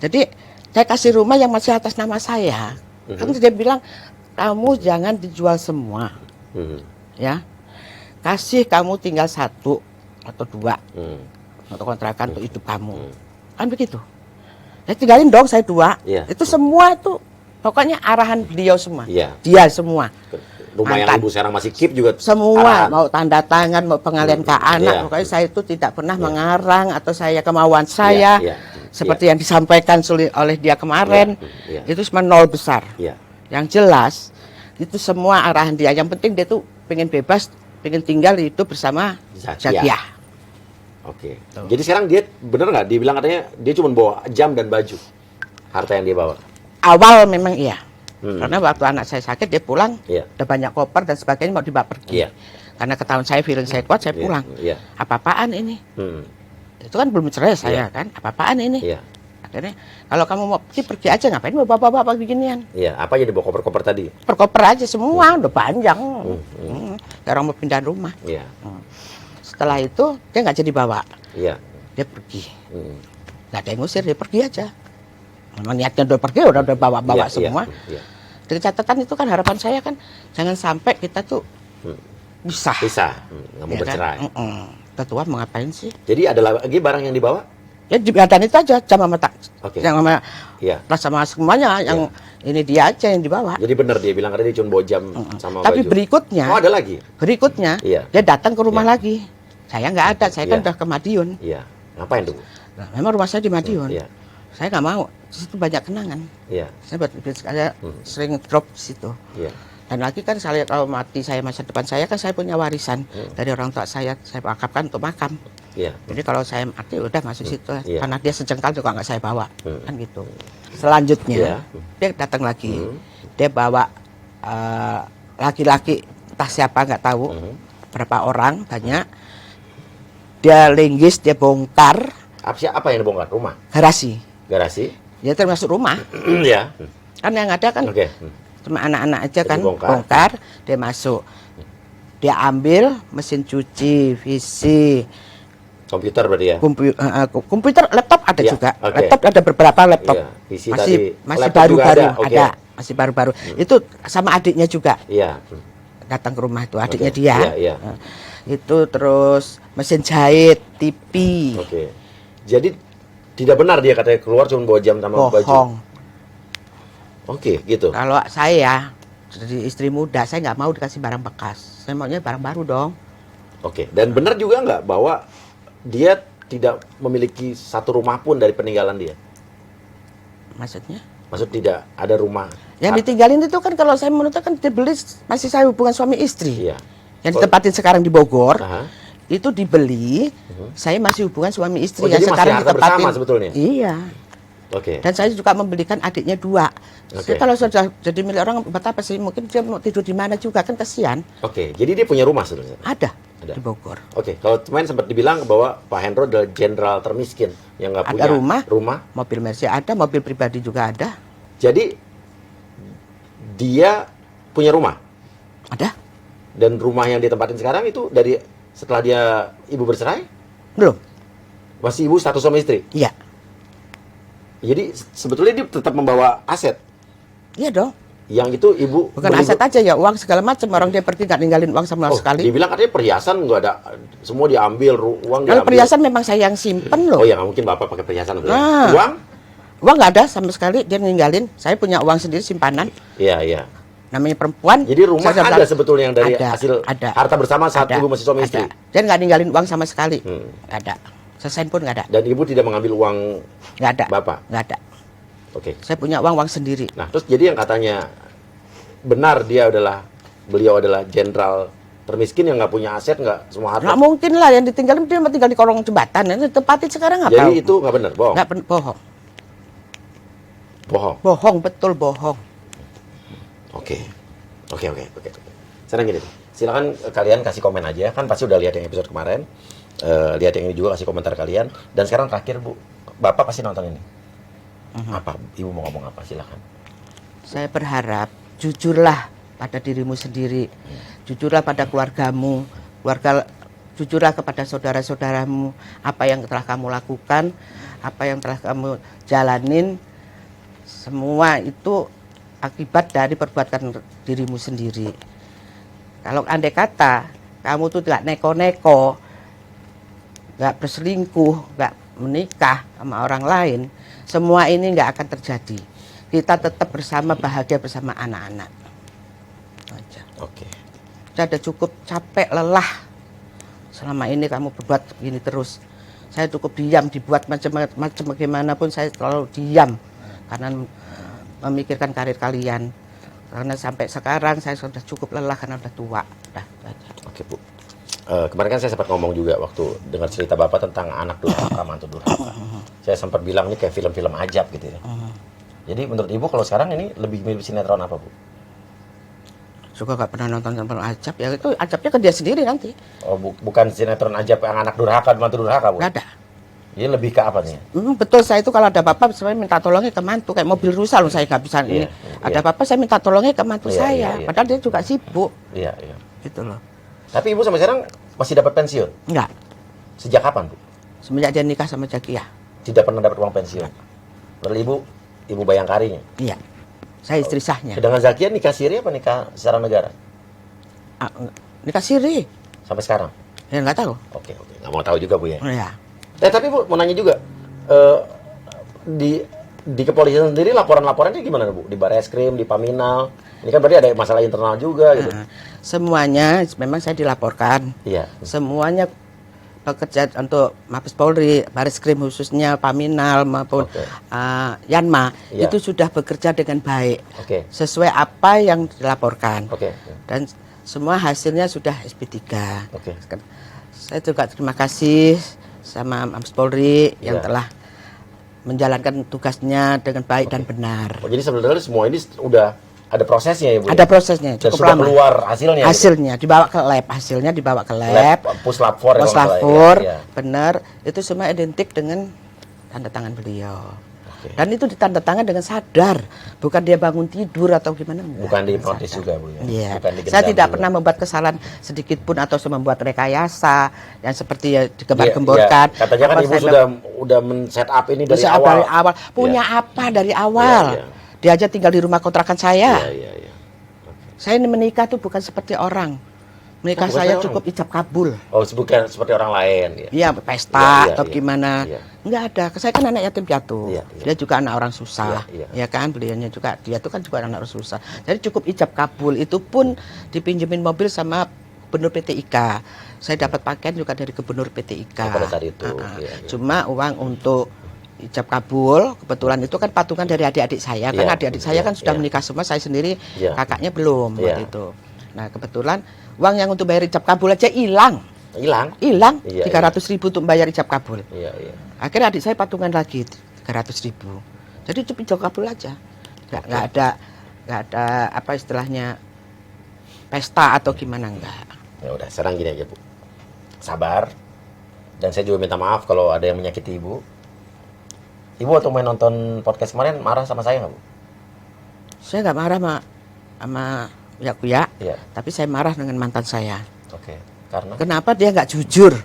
Jadi saya kasih rumah yang masih atas nama saya. Kan dia bilang kamu jangan dijual semua, ya. Kasih kamu tinggal 1 atau 2 untuk kontrakan untuk hidup kamu, kan begitu. Saya tinggalin dong saya 2. Itu semua tuh pokoknya arahan beliau semua, dia semua. Rumah yang ibu sekarang masih keep juga semua arahan. Mau tanda tangan, mau pengalian ke anak, pokoknya saya itu tidak pernah mengarang atau saya kemauan saya seperti yang disampaikan oleh dia kemarin. Itu semua nol besar. Yang jelas itu semua arahan dia. Yang penting dia tuh pengen bebas, pengen tinggal hidup bersama Zakiah. Oke. Jadi sekarang dia bener nggak? Dia bilang katanya dia cuma bawa jam dan baju, harta yang dia bawa. Awal memang iya. Karena waktu anak saya sakit dia pulang, udah banyak koper dan sebagainya mau dibawa pergi. Karena ketahuan saya feeling saya kuat, saya pulang. Apa-apaan ini? Itu kan belum cerai saya kan. Apa-apaan ini? Akhirnya kalau kamu mau pergi aja, ngapain mau bapak-bapak beginian? Apa aja dibawa koper-koper tadi? Perkoper aja semua, udah panjang. Kayak orang mau pindah rumah. Setelah itu dia nggak jadi bawa. Dia pergi. Nggak ada yang ngusir, dia pergi aja. Memang niatnya udah pergi, udah bawa semua. Dari catatan itu kan harapan saya kan jangan sampai kita tuh bisa. Nggak mau bercerai. Ketua mau ngapain sih? Jadi ada lagi barang yang dibawa? Ya jembatan itu aja, jam sama yang sama tas sama semuanya, yang ini dia aja yang dibawa. Jadi benar dia bilang dia cuma bawa jam sama Tapi baju. berikutnya, ada lagi? Berikutnya, dia datang ke rumah lagi. Saya nggak ada, saya kan udah ke Madiun. Ngapain tuh? Nah, memang rumah saya di Madiun. Saya nggak mau, di situ banyak kenangan. Saya sering drop di situ. Dan lagi kan saya kalau mati saya masa depan saya kan saya punya warisan dari orang tua saya wakafkan untuk makam. Jadi kalau saya mati udah masuk situ, karena dia sejengkal juga nggak saya bawa, kan gitu. Selanjutnya dia datang lagi, dia bawa laki-laki entah siapa nggak tahu, berapa orang banyak. Dia linggis, dia bongkar. Apa yang dibongkar? Rumah? Garasi. Ya termasuk rumah. Kan yang ada kan cuma anak-anak aja kan bongkar, dia masuk. Dia ambil mesin cuci, PC, komputer berarti ya? Komputer, laptop ada juga. Laptop ada beberapa laptop. Masih baru-baru ada. Masih baru-baru. Itu sama adiknya juga. Datang ke rumah itu adiknya dia. Itu terus mesin jahit, TV. Jadi tidak benar dia katanya keluar cuma bawa jam sama baju. Gitu. Kalau saya jadi istri muda, saya nggak mau dikasih barang bekas. Saya maunya barang baru dong. Dan benar juga nggak bahwa dia tidak memiliki satu rumah pun dari peninggalan dia? Maksudnya? Maksud tidak ada rumah. Yang ditinggalin itu kan kalau saya menurut kan dibeli masih saya hubungan suami istri. Yang ditempatin sekarang di Bogor. Itu dibeli, saya masih hubungan suami istri yang sekarang ditempatin. Bersama sebetulnya? Iya. Dan saya juga membelikan adiknya 2. Jadi kalau sudah jadi milik orang, buat apa sih? Mungkin dia mau tidur di mana juga, kan kasihan. Jadi dia punya rumah sebenarnya? Ada. Di Bogor. Kalau kemarin sempat dibilang bahwa Pak Hendro adalah jenderal termiskin yang nggak punya rumah. Mobil Mercy ada, mobil pribadi juga ada. Jadi dia punya rumah? Ada. Dan rumah yang ditempatin sekarang itu dari setelah dia ibu bercerai? Belum. Masih ibu status suami istri? Iya. Jadi sebetulnya dia tetap membawa aset? Iya dong. Yang itu ibu bukan aset aja ya, uang segala macam. Orang dia pergi nggak ninggalin uang sama sekali. Dibilang katanya perhiasan nggak ada, semua diambil, uang diambil. Kalau perhiasan memang saya yang simpen loh. Ya nggak mungkin bapak pakai perhiasan. Uang? Uang nggak ada sama sekali, dia ninggalin. Saya punya uang sendiri simpanan. Iya, iya. Namanya perempuan. Jadi rumah ada sebetulnya yang dari hasil ada. harta bersama saat ibu masih suami istri. Dia nggak ninggalin uang sama sekali. Nggak ada. Sesen pun nggak ada. Dan ibu tidak mengambil uang nggak ada. bapak? Nggak ada. Oke. Saya punya uang sendiri. Nah, terus jadi yang katanya benar beliau adalah jenderal termiskin yang nggak punya aset, nggak semua harta. Nggak mungkin lah yang ditinggalin, dia tinggal di kolong jembatan. Ini tempatin sekarang apa? Jadi itu nggak benar, bohong. Nggak bohong. Bohong. Bohong, betul bohong. Oke. Sekarang gini, silakan kalian kasih komen aja. Kan pasti udah lihat yang episode kemarin. Lihat yang ini juga, kasih komentar kalian. Dan sekarang terakhir, Bu. Bapak pasti nonton ini. Apa? Ibu mau ngomong apa? Silakan. Saya berharap jujurlah pada dirimu sendiri. Jujurlah pada keluargamu. Jujurlah kepada saudara-saudaramu. Apa yang telah kamu lakukan, apa yang telah kamu jalanin, semua itu akibat dari perbuatan dirimu sendiri. Kalau andai kata kamu tuh tidak neko-neko, nggak berselingkuh, nggak menikah sama orang lain, semua ini nggak akan terjadi. Kita tetap bersama, bahagia bersama anak-anak. Aja. Oke. Saya udah cukup capek, lelah. Selama ini kamu berbuat begini terus. Saya cukup diam, dibuat macam-macam bagaimanapun saya selalu diam. Karena memikirkan karir kalian. Karena sampai sekarang saya sudah cukup lelah karena udah tua. Oke, Bu. Kemarin kan saya sempat ngomong juga waktu dengar cerita Bapak tentang anak durhaka, mantu durhaka. Saya sempat bilang ini kayak film-film ajab gitu ya. Jadi menurut Ibu kalau sekarang ini lebih mirip sinetron apa, Bu? Juga gak pernah nonton sinetron ajab, ya itu ajabnya ke dia sendiri nanti. Oh, bukan sinetron ajab yang anak durhaka, mantu durhaka, Bu? Gak ada. Jadi lebih ke apa nih? Betul, saya itu kalau ada apa-apa saya minta tolongnya ke mantu, kayak mobil rusak loh saya nggak bisa ini. Ada apa-apa saya minta tolongnya ke mantu saya, padahal dia juga sibuk. Iya. Gitu loh. Tapi Ibu sampai sekarang masih dapat pensiun? Enggak. Sejak kapan, Bu? Semenjak dia nikah sama Jakia. Tidak pernah dapat uang pensiun. Lalu Ibu Bayangkarinya? Iya. Saya istri sahnya. Dengan Zakia nikah siri apa nikah secara negara? Nikah siri. Sampai sekarang? Ya nggak tahu. Oke. Nggak mau tahu juga, Bu ya? Iya. Tapi Bu, mau nanya juga, di kepolisian sendiri laporan-laporannya gimana, Bu? Di Barreskrim, di Paminal, ini kan berarti ada masalah internal juga gitu. Semuanya memang saya dilaporkan. Iya. Semuanya pekerja untuk Mabes Polri, Barreskrim khususnya, Paminal maupun Yanma, itu sudah bekerja dengan baik. Sesuai apa yang dilaporkan. Dan semua hasilnya sudah SP3. Saya juga terima kasih sama Mabes Polri yang telah menjalankan tugasnya dengan baik dan benar. Jadi sebenarnya semua ini udah ada prosesnya ya, Bu? Ada prosesnya, cukup sudah lama. Keluar hasilnya? Hasilnya dibawa ke lab, hasilnya dibawa ke lab. Puslap 4 benar. Itu semua identik dengan tanda tangan beliau. Dan itu ditanda tangan dengan sadar, bukan dia bangun tidur atau gimana. Bukan dihipnotis juga, Bu ya? Iya. Saya tidak pernah membuat kesalahan sedikit pun atau membuat rekayasa yang seperti ya digembar-gemborkan. Katanya kan Ibu sudah men-set up ini dari awal. Punya apa dari awal? Dia aja tinggal di rumah kontrakan saya. Saya ini menikah tuh bukan seperti orang. Menikah saya cukup ijab kabul. Oh, bukan seperti orang lain. Iya, pesta atau gimana. Enggak ada. Saya kan anak yatim piatu. Dia juga anak orang susah. Ya kan, beliaunya juga. Dia tuh kan juga anak orang susah. Jadi cukup ijab kabul. Itu pun dipinjemin mobil sama Gubernur PT IKA. Saya dapat pakaian juga dari Gubernur PT IKA. Pada saat itu. Cuma uang untuk ijab kabul, kebetulan itu kan patungan dari adik-adik saya. Kan adik-adik saya kan sudah menikah semua, saya sendiri kakaknya belum waktu itu. Nah, kebetulan uang yang untuk bayar ijab kabul aja hilang. Hilang 300.000 untuk bayar ijab kabul. Akhirnya adik saya patungan lagi 300.000. Jadi cuma ijab kabul aja. Nggak ada apa istilahnya pesta atau gimana, enggak. Ya udah, sekarang gini aja, Bu. Sabar. Dan saya juga minta maaf kalau ada yang menyakiti Ibu. Ibu waktu main nonton podcast kemarin marah sama saya nggak, Bu? Saya nggak marah sama Yakuya, tapi saya marah dengan mantan saya. Karena? Kenapa dia nggak jujur?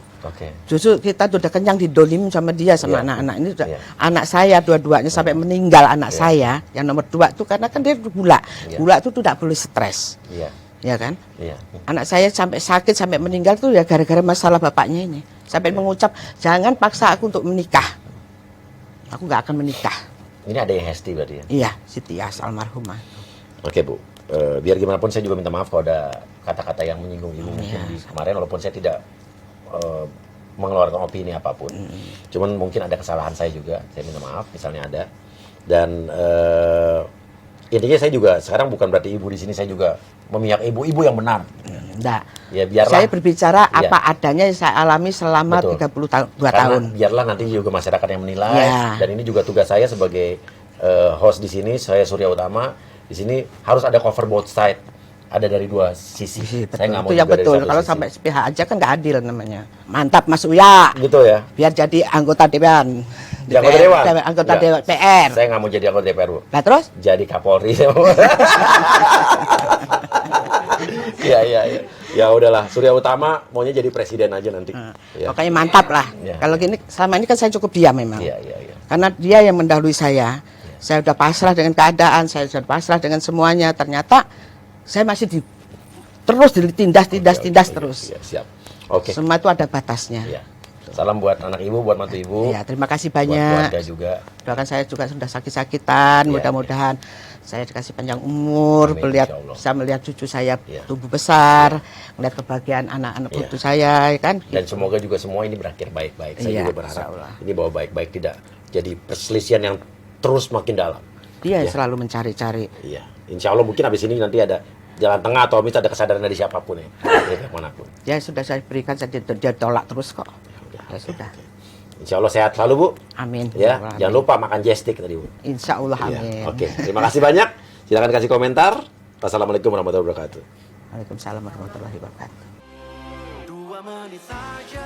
Justru kita sudah kenyang didolim sama dia, sama anak-anak ini. Anak saya dua-duanya sampai meninggal anak saya, yang nomor 2 itu karena kan dia gula. Gula itu tidak boleh stres. Ya kan? Anak saya sampai sakit, sampai meninggal tuh ya gara-gara masalah bapaknya ini. Sampai mengucap, jangan paksa aku untuk menikah. Aku nggak akan menikah. Ini ada yang Hesti berarti ya? Iya, Siti Tias almarhumah. Oke Bu, biar gimana pun saya juga minta maaf kalau ada kata-kata yang menyinggung Ibu mungkin di kemarin, walaupun saya tidak mengeluarkan opini apapun. Cuman mungkin ada kesalahan saya juga, saya minta maaf misalnya ada. Dan intinya saya juga sekarang bukan berarti Ibu di sini saya juga memihak Ibu yang benar. Enggak. Ya biarlah. Saya berbicara apa adanya yang saya alami selama 32 tahun. Biarlah nanti juga masyarakat yang menilai. Ya. Dan ini juga tugas saya sebagai host di sini, saya Surya Utama. Di sini harus ada cover both side. Ada dari dua sisi. Saya nggak mau itu yang juga dari betul. satu Kalau sisi. sampai sepihak aja kan nggak adil namanya. Mantap Mas Uya. Gitu ya. Biar jadi anggota Dewan. Anggota Dewan? Anggota Nggak. Dewan PR. Saya nggak mau jadi anggota DPR, Bu. Nah terus? Jadi Kapolri. Iya. Ya udahlah, Surya Utama maunya jadi presiden aja nanti. Ya. Pokoknya mantap lah. Ya. Kalau gini selama ini kan saya cukup diam memang. Iya. Karena dia yang mendahului saya. Saya sudah pasrah dengan keadaan, saya sudah pasrah dengan semuanya. Ternyata saya masih terus ditindas terus. Iya, siap. Oke. Semua itu ada batasnya. Iya. Salam buat anak Ibu, buat mantu Ibu. Ya, terima kasih Buat banyak. keluarga juga. Doakan saya juga sudah sakit-sakitan. Iya, Mudah-mudahan saya dikasih panjang umur, Amin, melihat, insya Allah. bisa melihat cucu saya Iya. tumbuh besar, melihat kebahagiaan anak-anak Iya. putu saya, ya kan? Dan semoga juga semua ini berakhir baik-baik. Saya Iya, juga berharap insyaallah. ini bahwa baik-baik, tidak jadi perselisihan yang terus makin dalam. Dia Iya. selalu mencari-cari. Iya. Insya Allah mungkin habis ini nanti ada jalan tengah atau misalnya ada kesadaran dari siapapun ya, dari manapun. Ya sudah saya berikan, dia tolak terus kok. Ya sudah. Insya Allah sehat selalu Bu. Amin. Ya, Amin. jangan lupa makan jestik tadi Bu. Insya Allah Iya. amin. Oke, terima kasih banyak. Silakan kasih komentar. Wassalamualaikum warahmatullahi wabarakatuh. Waalaikumsalam warahmatullahi wabarakatuh. 2 menit saja